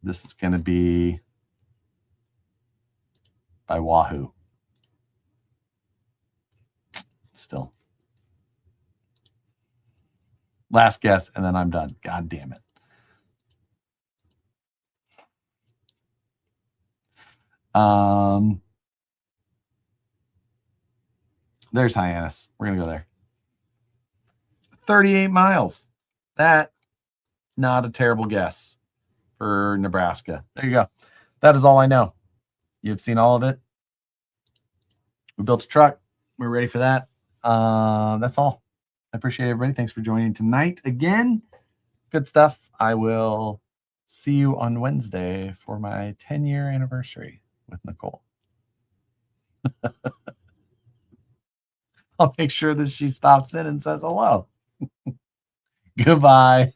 This is going to be by Wahoo. Still. Last guess, and then I'm done. God damn it. There's Hyannis. We're going to go there. 38 miles. That, not a terrible guess for Nebraska. There you go. That is all I know. You've seen all of it. We built a truck. We're ready for that. That's all. I appreciate everybody. Thanks for joining tonight again. Good stuff. I will see you on Wednesday for my 10-year anniversary with Nicole. I'll make sure that she stops in and says hello. Goodbye.